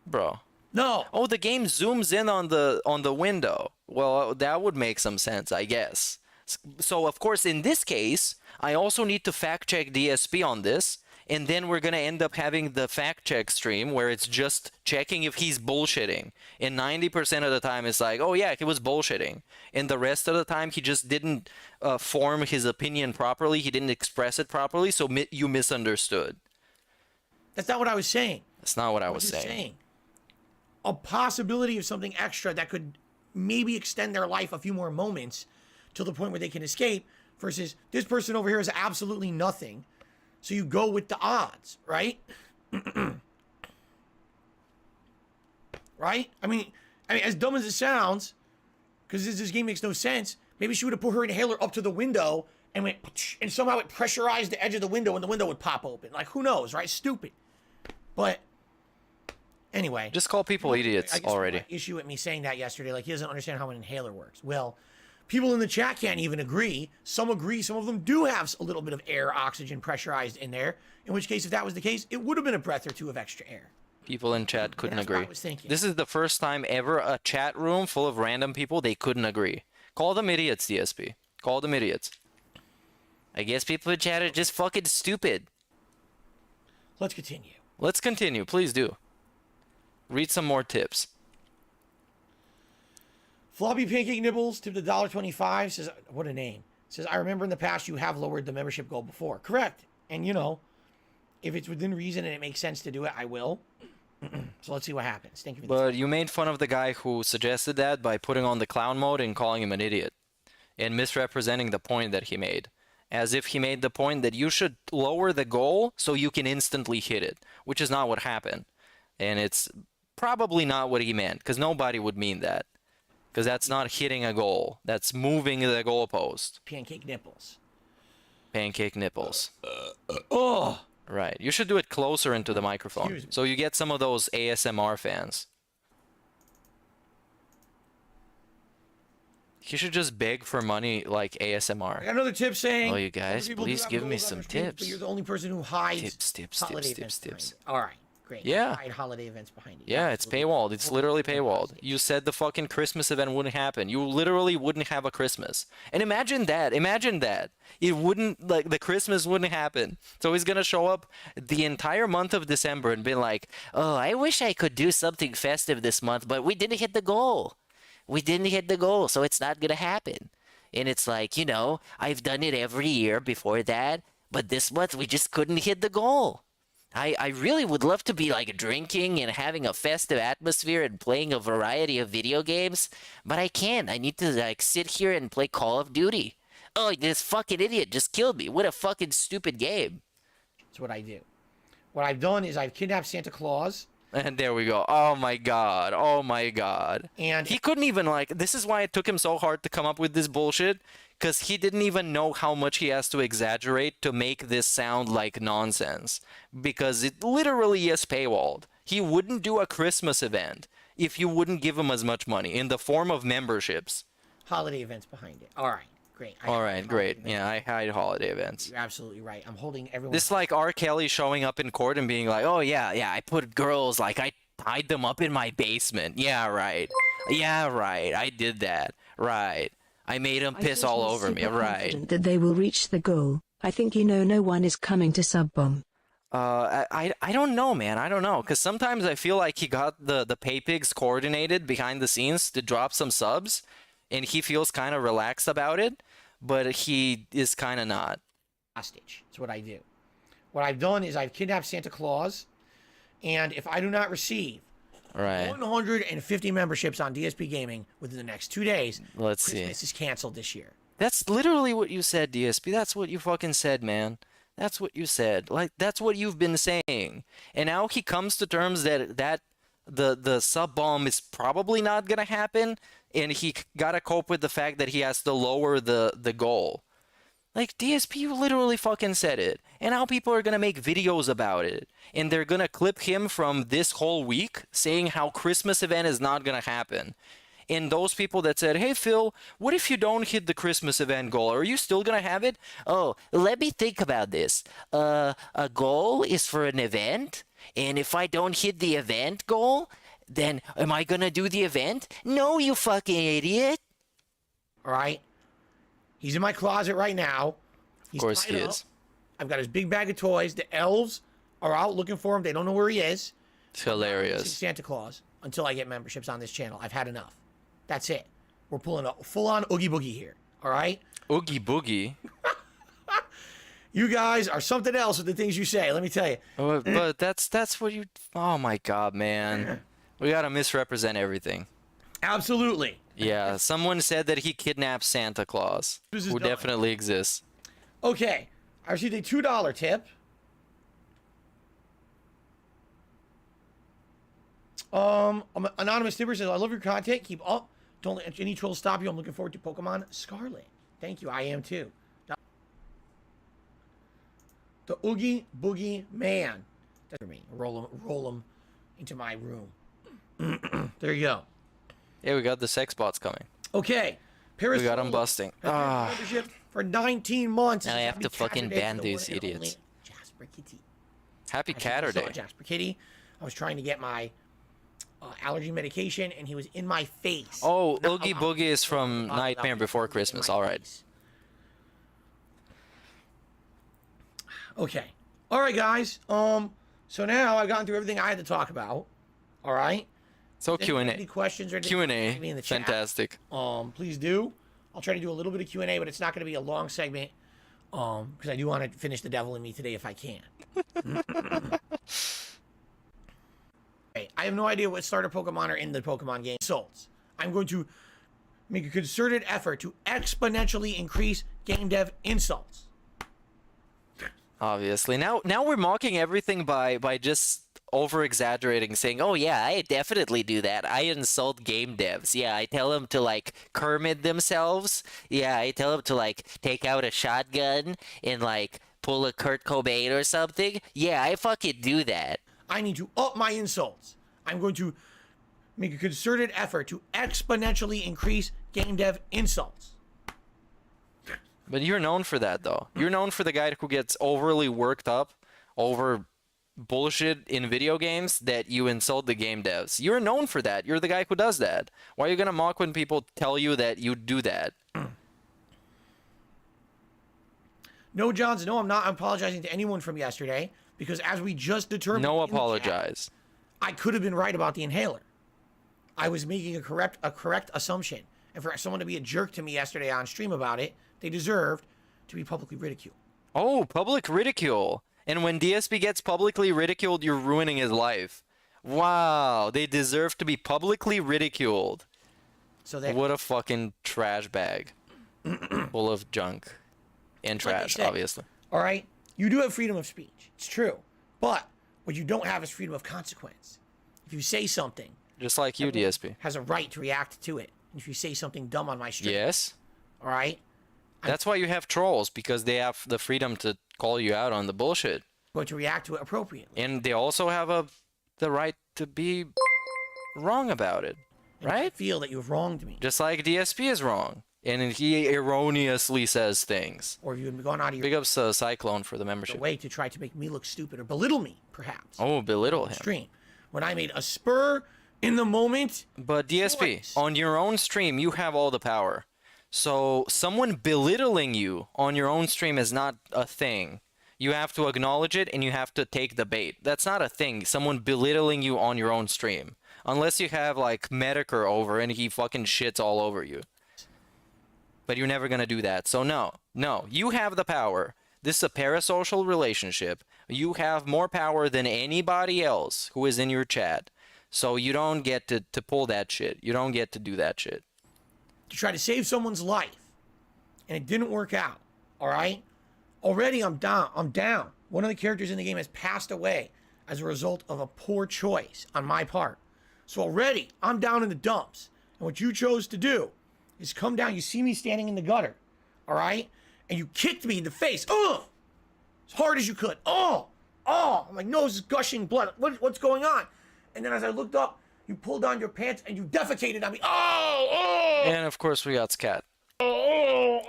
bro. No. Oh, the game zooms in on the window. Well, that would make some sense, I guess. So, of course, in this case, I also need to fact check DSP on this. And then we're going to end up having the fact check stream where it's just checking if he's bullshitting. And 90% of the time it's like, oh yeah, he was bullshitting. And the rest of the time he just didn't form his opinion properly. He didn't express it properly. So you misunderstood. That's not what I was saying. That's not what I was saying. saying. A possibility of something extra that could maybe extend their life a few more moments to the point where they can escape versus this person over here is absolutely nothing. So you go with the odds, right? Right? I mean, as dumb as it sounds, because this game makes no sense, maybe she would have put her inhaler up to the window and went, and somehow it pressurized the edge of the window and the window would pop open. Like, who knows, right? Stupid. But anyway. Just call people idiots already. My issue with me saying that yesterday, like, he doesn't understand how an inhaler works. Well, people in the chat can't even agree. Some agree. Some of them do have a little bit of air, oxygen pressurized in there. In which case, if that was the case, it would have been a breath or two of extra air. People in chat couldn't agree. I was thinking. This is the first time ever a chat room full of random people, they couldn't agree. Call them idiots, DSP. Call them idiots. I guess people in chat are just fucking stupid. Let's continue. Let's continue. Please do. Read some more tips. Floppy Pancake Nibbles tipped $1.25. Says, what a name. Says, I remember in the past you have lowered the membership goal before. Correct. And, you know, if it's within reason and it makes sense to do it, I will. So let's see what happens. Thank you for But you made fun of the guy who suggested that by putting on the clown mode and calling him an idiot. And misrepresenting the point that he made. As if he made the point that you should lower the goal so you can instantly hit it. Which is not what happened. And it's probably not what he meant. Because nobody would mean that. Because that's not hitting a goal. That's moving the goalpost. Pancake nipples. Pancake nipples. Oh! Right. You should do it closer into the microphone. So you get some of those ASMR fans. You should just beg for money like ASMR. I got another tip saying... Oh, you guys, please give me some tips. But you're the only person who hides tips. All right. Great. Yeah. Hide holiday events behind you. Yeah, it's paywalled. It's literally paywalled. You said the fucking Christmas event wouldn't happen. You literally wouldn't have a Christmas. And imagine that. Imagine that. It wouldn't, like, the Christmas wouldn't happen. So he's gonna show up the entire month of December and be like, oh, I wish I could do something festive this month, but we didn't hit the goal. We didn't hit the goal, so it's not gonna happen. And it's like, you know, I've done it every year before that, but this month we just couldn't hit the goal. I really would love to be like drinking and having a festive atmosphere and playing a variety of video games, but I can't. I need to like sit here and play Call of Duty. Oh, this fucking idiot just killed me. What a fucking stupid game. That's what I do. What I've done is I've kidnapped Santa Claus. And there we go. Oh my god. Oh my god. And he couldn't even like, this is why it took him so hard to come up with this bullshit. Because he didn't even know how much he has to exaggerate to make this sound like nonsense. Because it literally is paywalled. He wouldn't do a Christmas event if you wouldn't give him as much money in the form of memberships. Holiday events behind it. All right, great. All right, great. Yeah, I hide holiday events. You're absolutely right. I'm holding everyone. This like R. Kelly showing up in court and being like, oh yeah, I put girls, like I tied them up in my basement. Yeah, right. Yeah, right. I did that. Right. I made him I piss feel all he's over me, super right? confident that they will reach the goal. I think no one is coming to sub-bomb. I don't know, man. I don't know, because sometimes I feel like he got the pay pigs coordinated behind the scenes to drop some subs, and he feels kind of relaxed about it, but he is kind of not. Hostage. That's what I do. What I've done is I've kidnapped Santa Claus, and if I do not receive 150 memberships on DSP Gaming within the next 2 days, Let's see. Christmas is canceled this year. That's literally what you said, DSP. That's what you fucking said, man. That's what you said. Like, that's what you've been saying. And now he comes to terms that the sub bomb is probably not gonna happen, and he gotta cope with the fact that he has to lower the goal. Like, DSP, you literally fucking said it. And now people are gonna make videos about it. And they're gonna clip him from this whole week saying how Christmas event is not gonna happen. And those people that said, hey, Phil, what if you don't hit the Christmas event goal? Are you still going to have it? Oh, let me think about this. A goal is for an event? And if I don't hit the event goal, then am I going to do the event? No, you fucking idiot. All right? He's in my closet right now. He's of course tied he up. is. I've got his big bag of toys. The elves are out looking for him. They don't know where he is. It's hilarious. Santa Claus until I get memberships on this channel. I've had enough. That's it. We're pulling a full-on Oogie Boogie here. All right? Oogie Boogie? You guys are something else with the things you say. Let me tell you. But that's what you... Oh, my God, man. We got to misrepresent everything. Absolutely. Yeah, someone said that he kidnapped Santa Claus, who definitely exists. Okay. I received a $2 tip. Anonymous Tipper says, I love your content. Keep up. Don't let any trolls stop you. I'm looking forward to Pokemon Scarlet. Thank you. I am too. The Oogie Boogie Man. That's for me. Roll him into my room. There you go. Yeah, we got the sex bots coming. Okay. Paris We got them busting. membership for 19 months. Now I have to fucking ban these idiots. Jasper Kitty. Happy Catterday. Jasper Kitty. I was trying to get my allergy medication, and he was in my face. Oh, Oogie Boogie is from Nightmare Before Christmas. All right. Okay. All right, guys. So now I've gotten through everything I had to talk about. All right. So If anyone has Q&A. Any questions or Q&A. me in the chat, Fantastic. please do. I'll try to do a little bit of Q&A, but it's not going to be a long segment. Because I do want to finish the devil in me today if I can. Okay, I have no idea what starter Pokemon are in the Pokemon game. Insults. I'm going to make a concerted effort to exponentially increase game dev insults. Obviously. Now we're mocking everything by just over-exaggerating, saying, oh yeah, I definitely do that. I insult game devs. Yeah, I tell them to, like, Kermit themselves. Yeah, I tell them to, like, take out a shotgun and, like, pull a Kurt Cobain or something. Yeah, I fucking do that. I need to up my insults. I'm going to make a concerted effort to exponentially increase game dev insults. But you're known for that, though. You're known for the guy who gets overly worked up over bullshit in video games that you insult the game devs. You're known for that. You're the guy who does that. Why are you gonna mock when people tell you that you do that? No, Johns, no, I'm not apologizing to anyone from yesterday, because as we just determined... No in the apologize. chat, I could have been right about the inhaler. I was making a correct assumption. And for someone to be a jerk to me yesterday on stream about it, they deserved to be publicly ridiculed. Oh, public ridicule. And when DSP gets publicly ridiculed, you're ruining his life. Wow, they deserve to be publicly ridiculed. So what a fucking trash bag. Full of junk. And trash, said, obviously. All right? You do have freedom of speech. It's true. But what you don't have is freedom of consequence. If you say something... Just like you, DSP. ...has a right to react to it. And if you say something dumb on my stream... Yes. All right? That's why you have trolls, because they have the freedom to call you out on the bullshit. But to react to it appropriately. And they also have the right to be wrong about it, right? I feel that you have wronged me. Just like DSP is wrong. And he erroneously says things. Or you had gone out of your Big ups to Cyclone for the membership. way to try to make me look stupid or belittle me, perhaps. Oh, belittle him. Stream. When I made a spur in the moment... But DSP, on your own stream, you have all the power. So someone belittling you on your own stream is not a thing. You have to acknowledge it and you have to take the bait. That's not a thing. Someone belittling you on your own stream. Unless you have like Medicare over and he fucking shits all over you. But you're never gonna do that. So no, you have the power. This is a parasocial relationship. You have more power than anybody else who is in your chat. So you don't get to pull that shit. You don't get to do that shit. To try to save someone's life. And it didn't work out. All right? Already I'm down. One of the characters in the game has passed away as a result of a poor choice on my part. So already I'm down in the dumps. And what you chose to do is come down. You see me standing in the gutter. All right? And you kicked me in the face. Oh! As hard as you could. Oh! My nose is gushing blood. What's going on? And then as I looked up, you pulled down your pants and you defecated on me. Oh! And of course we got scat.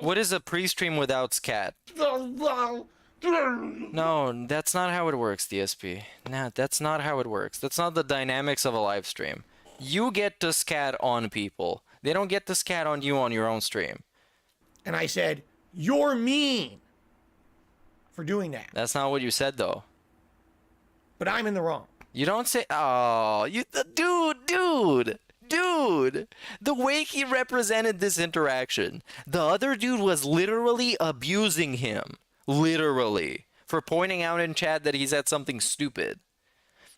What is a pre-stream without scat? No, that's not how it works, DSP. Nah, that's not how it works. That's not the dynamics of a live stream. You get to scat on people. They don't get to scat on you on your own stream. And I said, you're mean for doing that. That's not what you said, though. But I'm in the wrong. You don't say, oh, dude, the way he represented this interaction, the other dude was literally abusing him, literally, for pointing out in chat that he said something stupid.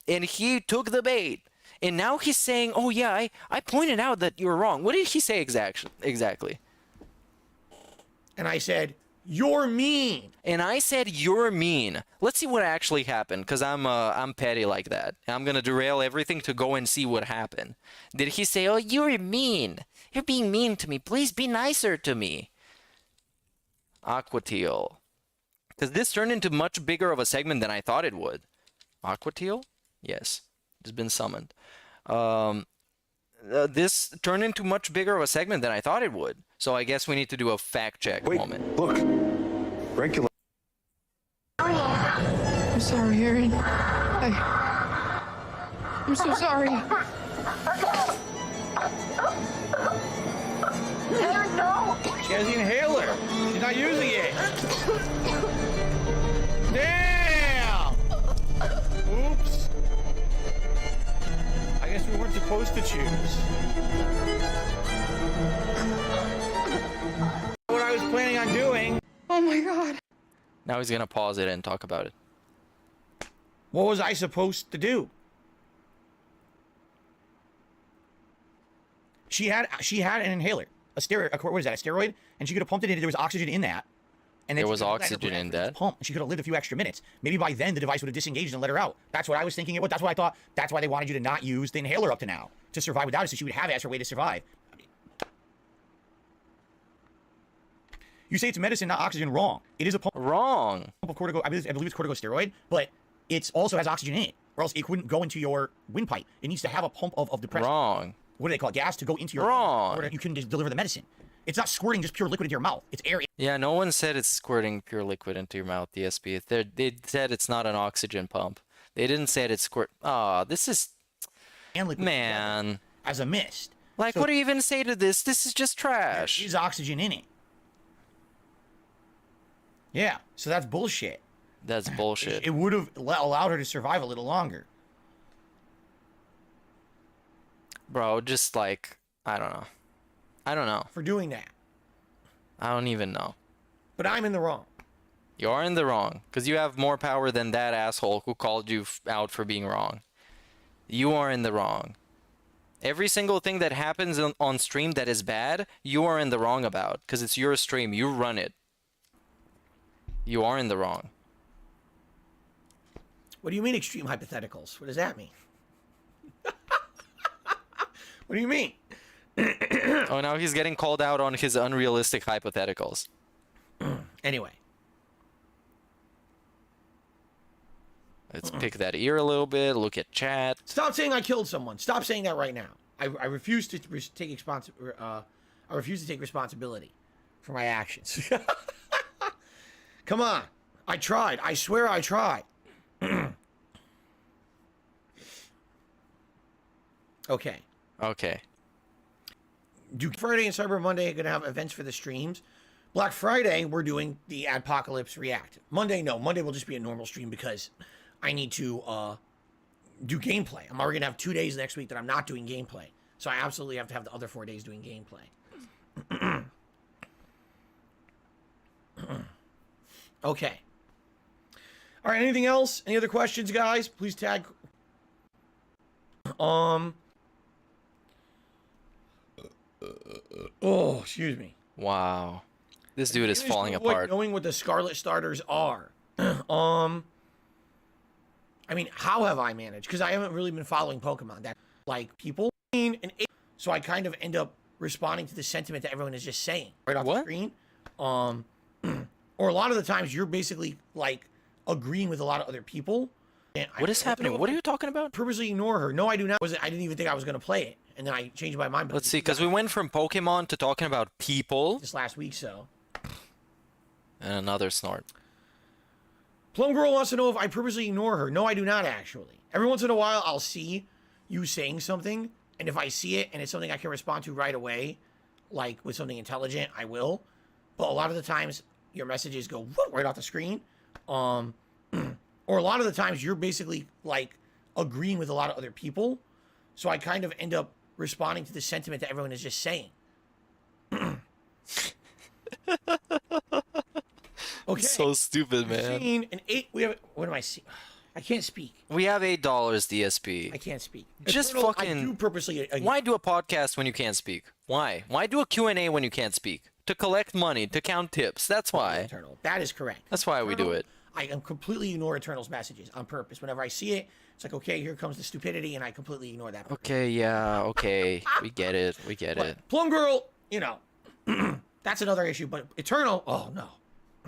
And he took the bait. And now he's saying, oh yeah, I pointed out that you're wrong. What did he say exactly? And I said, you're mean. And I said, you're mean. Let's see what actually happened, because I'm petty like that. I'm going to derail everything to go and see what happened. Did he say, oh, you're mean. You're being mean to me. Please be nicer to me. Aquateal. Because this turned into much bigger of a segment than I thought it would. Aquateal? Yes. It's been summoned. This turned into much bigger of a segment than I thought it would. So I guess we need to do a fact check moment. Look. Regular. I'm sorry, Aaron. I'm so sorry. Aaron, no! She has the inhaler. She's not using it. Damn! Oops. I guess we weren't supposed to choose. What I was planning on doing. Oh my god. Now he's gonna pause it and talk about it. What was I supposed to do? She had an inhaler, a steroid. What is that? A steroid? And she could have pumped it in. There was oxygen in that. And then there was oxygen in that. Pump. And she could have lived a few extra minutes. Maybe by then the device would have disengaged and let her out. That's what I was thinking it would. That's what I thought. That's why they wanted you to not use the inhaler up to now to survive without it, so she would have it as her way to survive. You say it's medicine, not oxygen. Wrong. It is a pump. Wrong. Pump of cortico. I believe it's corticosteroid, but it also has oxygen in it, or else it wouldn't go into your windpipe. It needs to have a pump of depression. Wrong. What do they call it? Gas to go into your wrong. Or you can just deliver the medicine. It's not squirting just pure liquid into your mouth. It's air. Yeah, no one said it's squirting pure liquid into your mouth, DSP. They said it's not an oxygen pump. They didn't say it's squirt. Oh, this is... And liquid man. As a mist. Like, so, what do you even say to this? This is just trash. There is oxygen in it. Yeah, so that's bullshit. That's bullshit. It would have allowed her to survive a little longer. Bro, just like, I don't know. I don't know. For doing that. I don't even know. But I'm in the wrong. You're in the wrong. Because you have more power than that asshole who called you out for being wrong. You are in the wrong. Every single thing that happens on stream that is bad, you are in the wrong about. Because it's your stream. You run it. You are in the wrong. What do you mean extreme hypotheticals? What does that mean? What do you mean? Oh, now he's getting called out on his unrealistic hypotheticals. Anyway. Let's pick that ear a little bit, look at chat. Stop saying I killed someone. Stop saying that right now. I refuse to take responsibility for my actions. Come on. I tried. I swear I tried. Okay. Okay. do Friday and Cyber Monday going to have events for the streams. Black Friday, we're doing the Apocalypse React. Monday, no. Monday will just be a normal stream because I need to do gameplay. I'm already going to have 2 days next week that I'm not doing gameplay. So I absolutely have to have the other 4 days doing gameplay. Okay. All right, anything else? Any other questions, guys? Please tag. Oh, excuse me. Wow. This dude is falling apart. Knowing what the Scarlet starters are. I mean, how have I managed? Because I haven't really been following Pokemon. That like people and so I kind of end up responding to the sentiment that everyone is just saying right off the screen. Or a lot of the times you're basically like agreeing with a lot of other people. And what is happening? What are you talking about? Purposely ignore her. No, I do not. I didn't even think I was going to play it. And then I changed my mind. Let's see, because we went from Pokemon to talking about people. Just last week, so. And another snort. Plum Girl wants to know if I purposely ignore her. No, I do not actually. Every once in a while, I'll see you saying something. And if I see it and it's something I can respond to right away, like with something intelligent, I will. But a lot of the times, your messages go right off the screen. Or a lot of the times, you're basically like agreeing with a lot of other people. So I kind of end up responding to the sentiment that everyone is just saying. Okay. So stupid, man. An 8. We have. What am I seeing? I can't speak. We have $8 DSP. I can't speak. Just Eternal, fucking. I do purposely. Why do a podcast when you can't speak? Why? Why do a Q&A when you can't speak? To collect money, to count tips. That's why. Eternal. That is correct. That's why we do it. I am completely ignore Eternal's messages on purpose. Whenever I see it, it's like, okay, here comes the stupidity, and I completely ignore that. Okay, yeah, okay. We get it. We get it. Plum Girl, you know, that's another issue. But Eternal, oh no.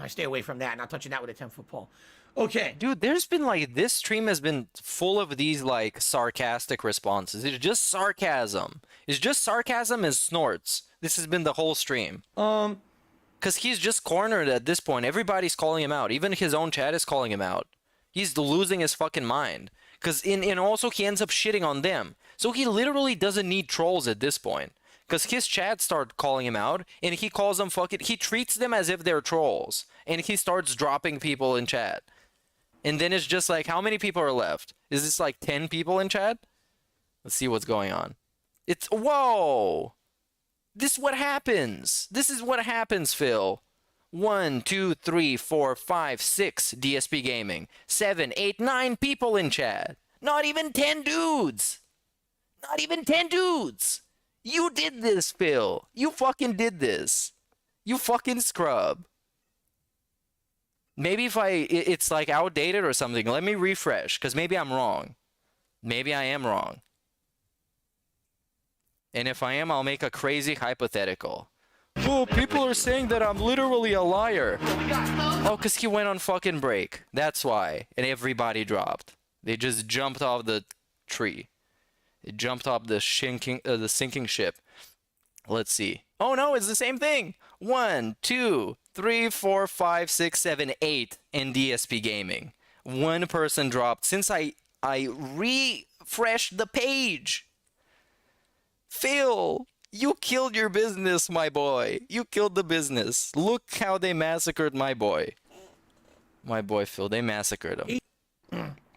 I stay away from that, not touching that with a 10-foot pole. Okay. Dude, there's been like, this stream has been full of these like sarcastic responses. It's just sarcasm. It's just sarcasm and snorts. This has been the whole stream. Because he's just cornered at this point. Everybody's calling him out. Even his own chat is calling him out. He's losing his fucking mind. Because and also he ends up shitting on them. So he literally doesn't need trolls at this point. Because his chat start calling him out, and he calls them fucking... He treats them as if they're trolls. And he starts dropping people in chat. And then it's just like, how many people are left? Is this like 10 people in chat? Let's see what's going on. It's... Whoa! This is what happens. This is what happens, Phil. 1, 2, 3, 4, 5, 6 DSP Gaming. 7, 8, 9 people in chat. Not even 10 dudes. Not even 10 dudes. You did this, Phil. You fucking did this. You fucking scrub. Maybe if it's like outdated or something. Let me refresh, because maybe I'm wrong. Maybe I am wrong. And if I am, I'll make a crazy hypothetical. Oh, people are saying that I'm literally a liar. Oh, because he went on fucking break. That's why. And everybody dropped. They just jumped off the tree. They jumped off the sinking ship. Let's see. Oh no, it's the same thing. 1, 2, 3, 4, 5, 6, 7, 8 in DSP Gaming. One person dropped since I refreshed the page. Phil, you killed your business, my boy. You killed the business. Look how they massacred my boy. My boy Phil, they massacred him.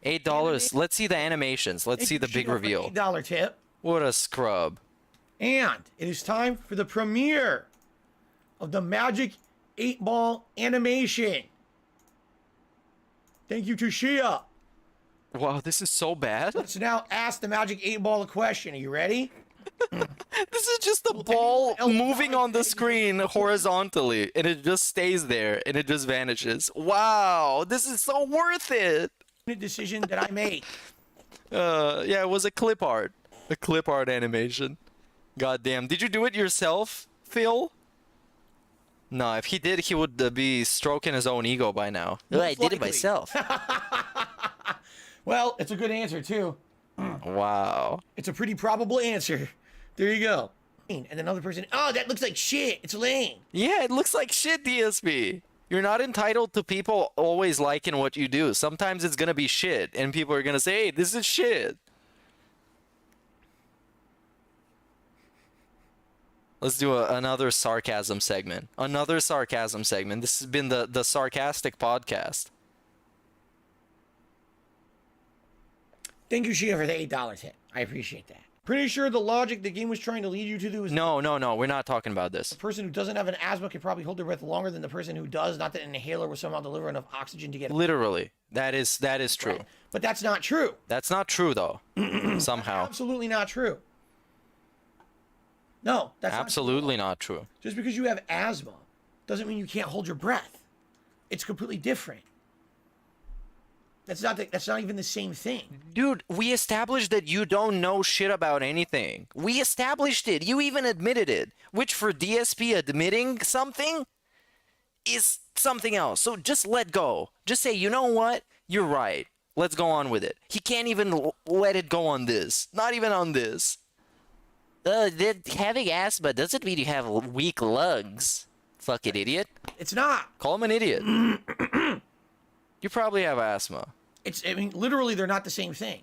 $8. Let's see the animations. Let's see the big reveal. $8 tip. What a scrub. And it is time for the premiere of the Magic 8-Ball animation. Thank you to Shia. Wow, this is so bad. Let's now ask the Magic 8-Ball a question. Are you ready? This is just the ball moving on the screen horizontally, and it just stays there, and it just vanishes. Wow, this is so worth it. Decision that I made. Yeah, it was a clip art. A clip art animation. Goddamn. Did you do it yourself, Phil? No, if he did, he would be stroking his own ego by now. Oh, I did it myself. Well, it's a good answer, too. Wow. It's a pretty probable answer. There you go. And another person, oh, that looks like shit. It's lame. Yeah, it looks like shit, DSP. You're not entitled to people always liking what you do. Sometimes it's gonna be shit, and people are gonna say, hey, this is shit. Let's do another sarcasm segment. Another sarcasm segment. This has been the sarcastic podcast. Thank you, Shia, for the $8 hit. I appreciate that. Pretty sure the logic the game was trying to lead you to do is No, we're not talking about this. the person who doesn't have an asthma can probably hold their breath longer than the person who does. Not that an inhaler will somehow deliver enough oxygen to get. Literally, that is true. Right. But that's not true. That's not true though. Somehow. Absolutely not true. No, that's absolutely not true. Just because you have asthma doesn't mean you can't hold your breath. It's completely different. That's not even the same thing. Dude, we established that you don't know shit about anything. We established it. You even admitted it. Which for DSP admitting something is something else. So just let go. Just say, you know what? You're right. Let's go on with it. He can't even let it go on this. Not even on this. Having asthma doesn't mean you have weak lungs. Fucking idiot. It's not. Call him an idiot. You probably have asthma. I mean, literally, they're not the same thing.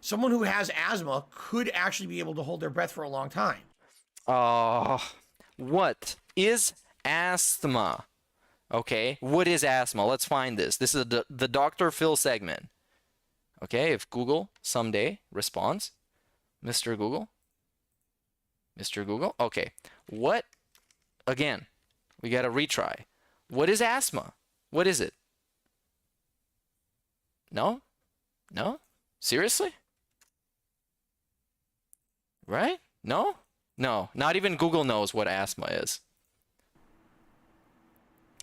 Someone who has asthma could actually be able to hold their breath for a long time. What is asthma? Okay, what is asthma? Let's find this. This is the Dr. Phil segment. Okay, if Google someday responds. Mr. Google. Mr. Google. Okay, what? Again, we got to retry. What is asthma? What is it? No? No? Seriously? Right? No? No. Not even Google knows what asthma is.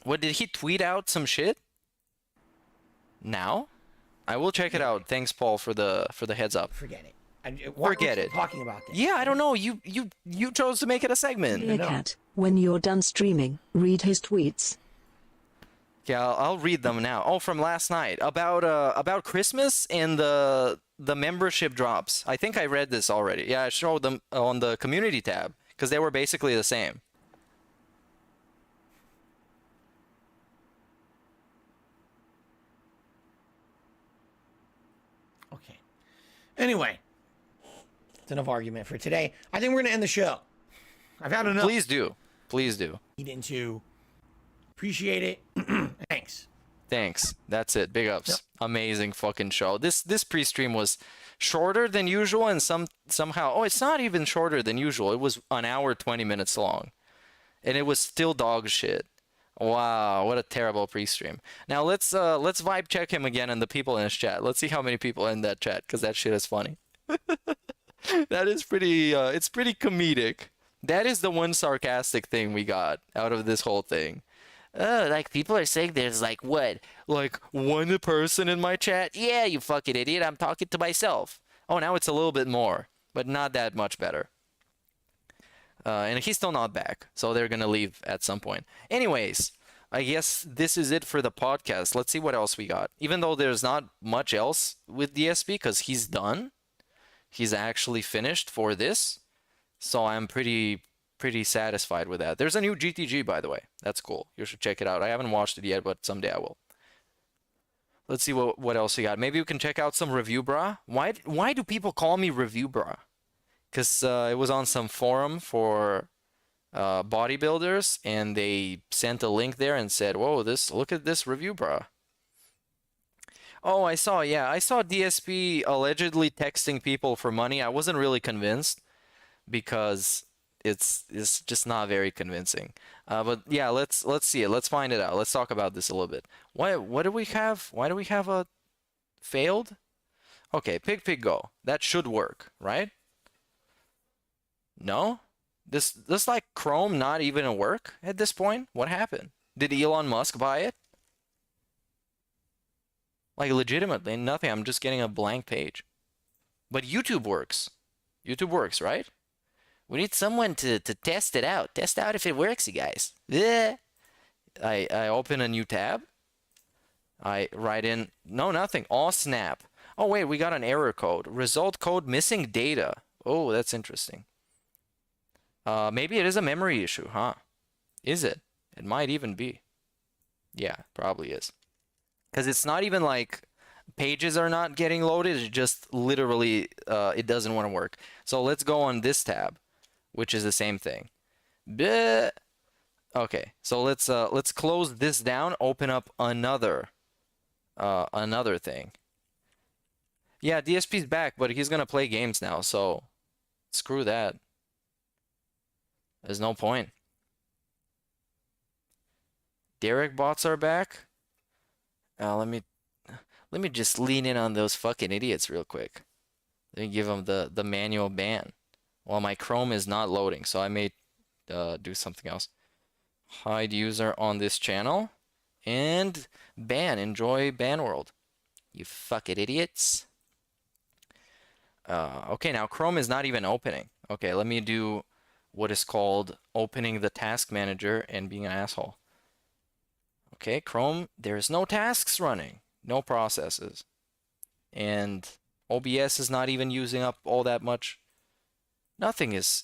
What, did he tweet out some shit? Now? I will check it out. Thanks, Paul, for the heads up. Forget it. Forget it. Talking about this. Yeah, I don't know. You chose to make it a segment. Dear Cat, when you're done streaming, read his tweets. Yeah, I'll read them now. Oh, from last night about Christmas and the membership drops. I think I read this already. Yeah, I showed them on the community tab because they were basically the same. Okay. Anyway, that's enough argument for today. I think we're gonna end the show. I've had enough. Please do. Please do. Need into. Appreciate it. Thanks. Thanks. That's it. Big ups. Yep. Amazing fucking show. This pre-stream was shorter than usual and somehow it's not even shorter than usual. It was an hour 20 minutes long. And it was still dog shit. Wow, what a terrible pre-stream. Now let's vibe check him again and the people in his chat. Let's see how many people in that chat cuz that shit is funny. That is pretty it's pretty comedic. That is the one sarcastic thing we got out of this whole thing. Like people are saying there's like what? Like one person in my chat? Yeah, you fucking idiot. I'm talking to myself. Oh, now it's a little bit more, but not that much better. And he's still not back, so they're gonna leave at some point. Anyways, I guess this is it for the podcast. Let's see what else we got. Even though there's not much else with DSP because he's done. He's actually finished for this. So I'm pretty satisfied with that. There's a new GTG, by the way. That's cool. You should check it out. I haven't watched it yet, but someday I will. Let's see what else we got. Maybe we can check out some review bra. Why do people call me review bra? Because it was on some forum for bodybuilders, and they sent a link there and said, "Whoa, look at this review bra." Oh, I saw DSP allegedly texting people for money. I wasn't really convinced because it's just not very convincing. But yeah, let's see it. Let's find it out. Let's talk about this a little bit. What do we have? Why do we have a failed? Okay, pig go. That should work, right? No? This like Chrome not even a work at this point? What happened? Did Elon Musk buy it? Like legitimately nothing. I'm just getting a blank page. But YouTube works. YouTube works, right? We need someone to test it out. Test out if it works, you guys. Yeah. I open a new tab. I write in, no, nothing. All snap. Oh, wait, we got an error code. Result code missing data. Oh, that's interesting. Maybe it is a memory issue, huh? Is it? It might even be. Yeah, probably is. Because it's not even like pages are not getting loaded. It's just literally it doesn't want to work. So let's go on this tab, which is the same thing. Bleh. Okay, so let's close this down, open up another thing. Yeah, DSP's back, but he's gonna play games now, so screw that. There's no point. Derek bots are back. Let me just lean in on those fucking idiots real quick. Let me give them the manual ban. Well, my Chrome is not loading, so I may do something else. Hide user on this channel and ban. Enjoy ban world. You fucking idiots. Okay, now Chrome is not even opening. Okay, let me do what is called opening the task manager and being an asshole. Okay, Chrome, there's no tasks running, no processes. And OBS is not even using up all that much. Nothing is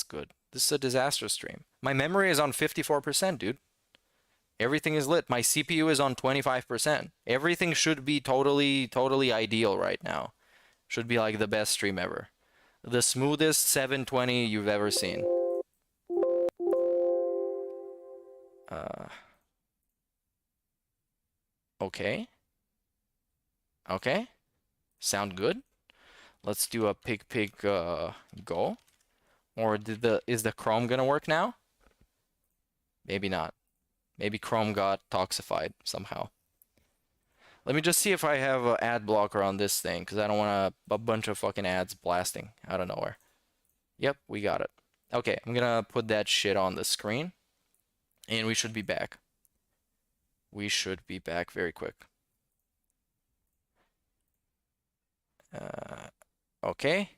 good. This is a disaster stream. My memory is on 54%, dude. Everything is lit. My CPU is on 25%. Everything should be totally ideal right now. Should be like the best stream ever. The smoothest 720 you've ever seen. Okay. Okay. Sound good. Let's do a pig go. Or is the Chrome gonna work now? Maybe not. Maybe Chrome got toxified somehow. Let me just see if I have an ad blocker on this thing, because I don't want a bunch of fucking ads blasting out of nowhere. Yep, we got it. Okay, I'm gonna put that shit on the screen, and we should be back. We should be back very quick. Okay.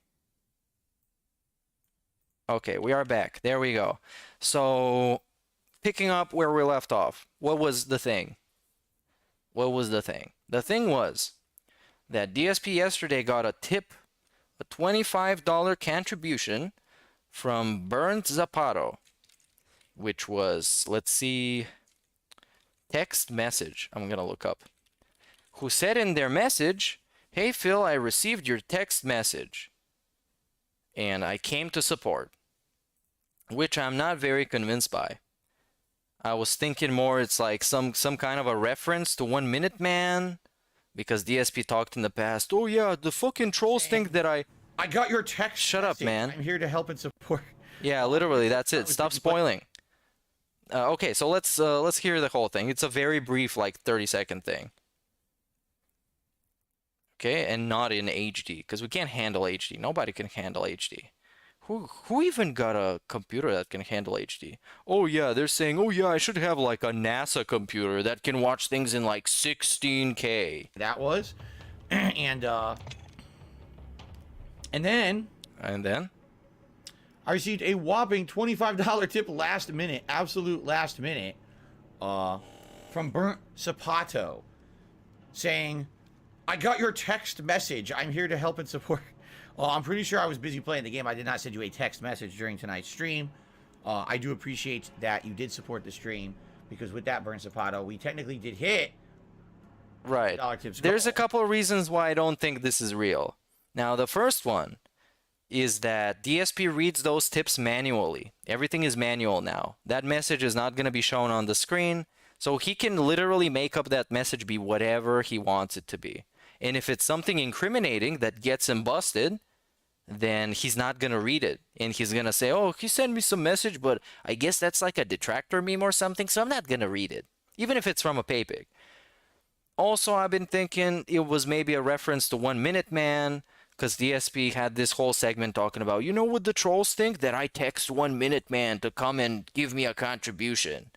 Okay, we are back. There we go. So, picking up where we left off, what was the thing? What was the thing? The thing was that DSP yesterday got a tip, a $25 contribution from Bernd Zappato, which was, let's see, text message. I'm going to look up. Who said in their message, "Hey Phil, I received your text message and I came to support," which I'm not very convinced by. I was thinking more it's like some kind of a reference to 1 Minute Man, because DSP talked in the past. Oh yeah, the fucking trolls think that I got your text. Shut up, man. I'm here to help and support. Yeah, literally, that's it. Stop spoiling. Okay, so let's hear the whole thing. It's a very brief, like 30-second thing. Okay, and not in HD, because we can't handle HD. Nobody can handle HD. Who even got a computer that can handle HD? Oh yeah, they're saying, oh yeah, I should have like a NASA computer that can watch things in like 16K. That was, and then I received a whopping $25 tip last minute, absolute last minute, from Bernd Zappato, saying, "I got your text message. I'm here to help and support." Well, I'm pretty sure I was busy playing the game. I did not send you a text message during tonight's stream. I do appreciate that you did support the stream, because with that, Bernd Zappato, we technically did hit. Right. There's a couple of reasons why I don't think this is real. Now, the first one is that DSP reads those tips manually. Everything is manual now. That message is not going to be shown on the screen, so he can literally make up that message be whatever he wants it to be. And if it's something incriminating that gets him busted, then he's not going to read it. And he's going to say, oh, he sent me some message, but I guess that's like a detractor meme or something, so I'm not going to read it, even if it's from a paypig. Also, I've been thinking it was maybe a reference to 1 Minute Man, because DSP had this whole segment talking about, you know what the trolls think? That I text 1 Minute Man to come and give me a contribution.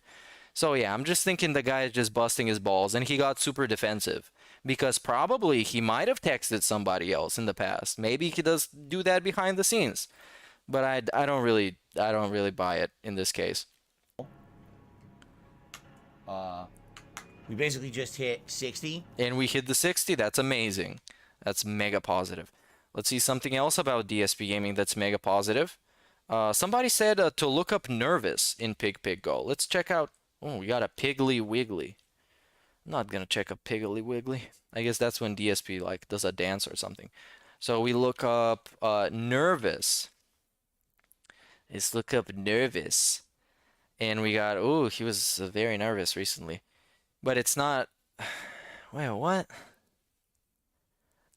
So yeah, I'm just thinking the guy is just busting his balls, and he got super defensive. Because probably he might have texted somebody else in the past. Maybe he does do that behind the scenes, but I don't really buy it in this case. We basically just hit 60, and we hit the 60. That's amazing. That's mega positive. Let's see something else about DSP Gaming that's mega positive. Somebody said to look up nervous in Pig Go. Let's check out. Oh, we got a Piggly Wiggly. I'm not gonna check a Piggly Wiggly. I guess that's when DSP like does a dance or something. So we look up nervous. Let's look up nervous. And we got, oh, he was very nervous recently. But it's not, wait, what?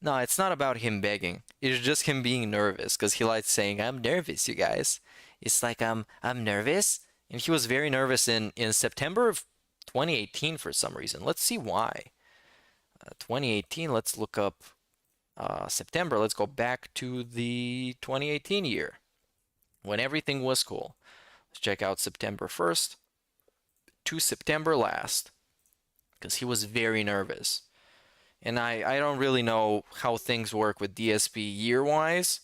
No, it's not about him begging. It's just him being nervous because he likes saying, I'm nervous, you guys. It's like, I'm nervous. And he was very nervous in September of 2018 for some reason. Let's see why. 2018, let's look up September. Let's go back to the 2018 year when everything was cool. Let's check out September 1st to September last because he was very nervous. And I don't really know how things work with DSP year-wise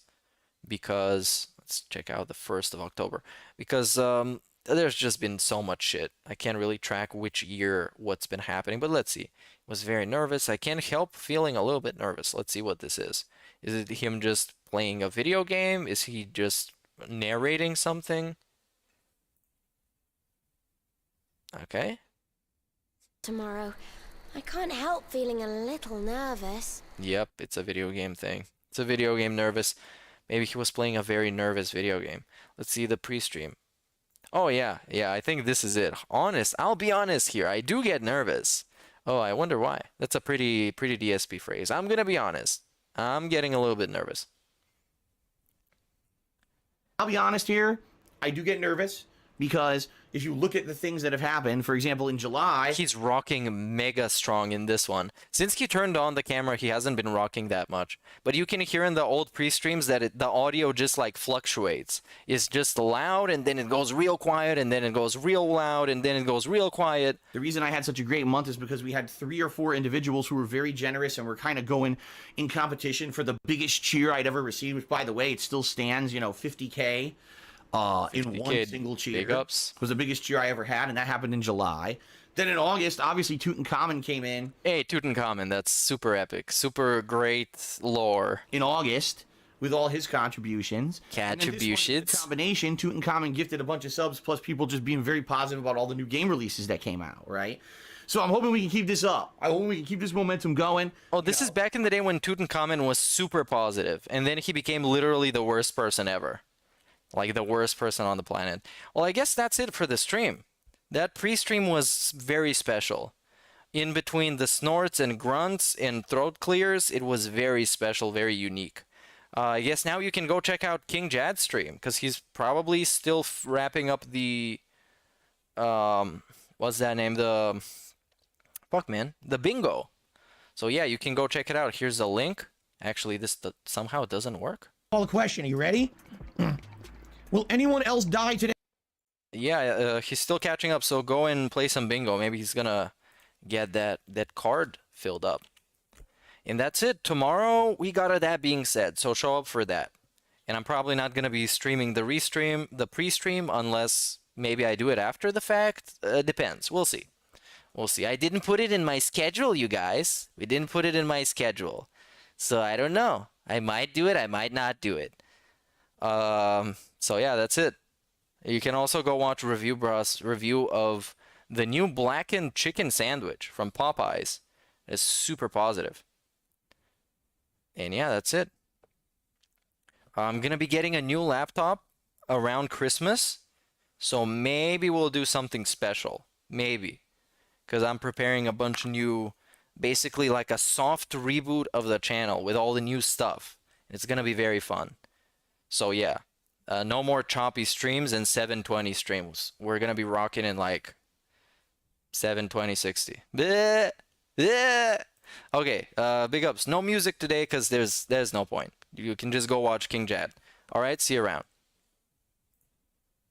because, let's check out the 1st of October, because there's just been so much shit. I can't really track which year what's been happening, but let's see. Was very nervous. I can't help feeling a little bit nervous. Let's see what this is. Is it him just playing a video game? Is he just narrating something? Okay. Tomorrow. I can't help feeling a little nervous. Yep, it's a video game thing. It's a video game nervous. Maybe he was playing a very nervous video game. Let's see the pre-stream. Oh yeah, I think this is it. I'll be honest here. I do get nervous. Oh, I wonder why. That's a pretty DSP phrase. I'm gonna be honest. I'm getting a little bit nervous. I'll be honest here. I do get nervous because if you look at the things that have happened, for example, in July... He's rocking mega strong in this one. Since he turned on the camera, he hasn't been rocking that much. But you can hear in the old pre-streams that the audio just like fluctuates. It's just loud, and then it goes real quiet, and then it goes real loud, and then it goes real quiet. The reason I had such a great month is because we had 3 or 4 individuals who were very generous and were kind of going in competition for the biggest cheer I'd ever received, which, by the way, it still stands, you know, 50K. In one single cheer. Big ups. Was the biggest cheer I ever had, and that happened in July. Then in August, obviously Tutankhamun came in. Hey, Tutankhamun, that's super epic. Super great lore. In August, with all his contributions. Contributions. The combination, Tutankhamun gifted a bunch of subs, plus people just being very positive about all the new game releases that came out, right? So I'm hoping we can keep this up. I hope we can keep this momentum going. Oh, this is back in the day when Tutankhamun was super positive, and then he became literally the worst person ever. Like the worst person on the planet. Well, I guess that's it for the stream. That pre-stream was very special. In between the snorts and grunts and throat clears, it was very special, very unique. I guess now you can go check out King Jad's stream, because he's probably still wrapping up the... what's that name? The... Fuck, man. The bingo. So yeah, you can go check it out. Here's a link. Actually, this somehow doesn't work. Call the question. Are you ready? Will anyone else die today? Yeah, he's still catching up, so go and play some bingo. Maybe he's gonna get that card filled up. And that's it. Tomorrow, we got That Being Said, so show up for that. And I'm probably not gonna be streaming the pre-stream, unless maybe I do it after the fact. Depends. We'll see. We'll see. I didn't put it in my schedule, you guys. We didn't put it in my schedule. So I don't know. I might do it, I might not do it. So yeah, that's it. You can also go watch Review Bros' review of the new blackened chicken sandwich from Popeyes. It's super positive. And yeah, that's it. I'm gonna be getting a new laptop around Christmas, so maybe we'll do something special. Maybe. Because I'm preparing a bunch of new, basically like a soft reboot of the channel with all the new stuff. It's gonna be very fun. So yeah, no more choppy streams and 720 streams. We're gonna be rocking in like 720, 60. Bleh, bleh. Okay, big ups. No music today because there's no point. You can just go watch King Jad. All right, see you around.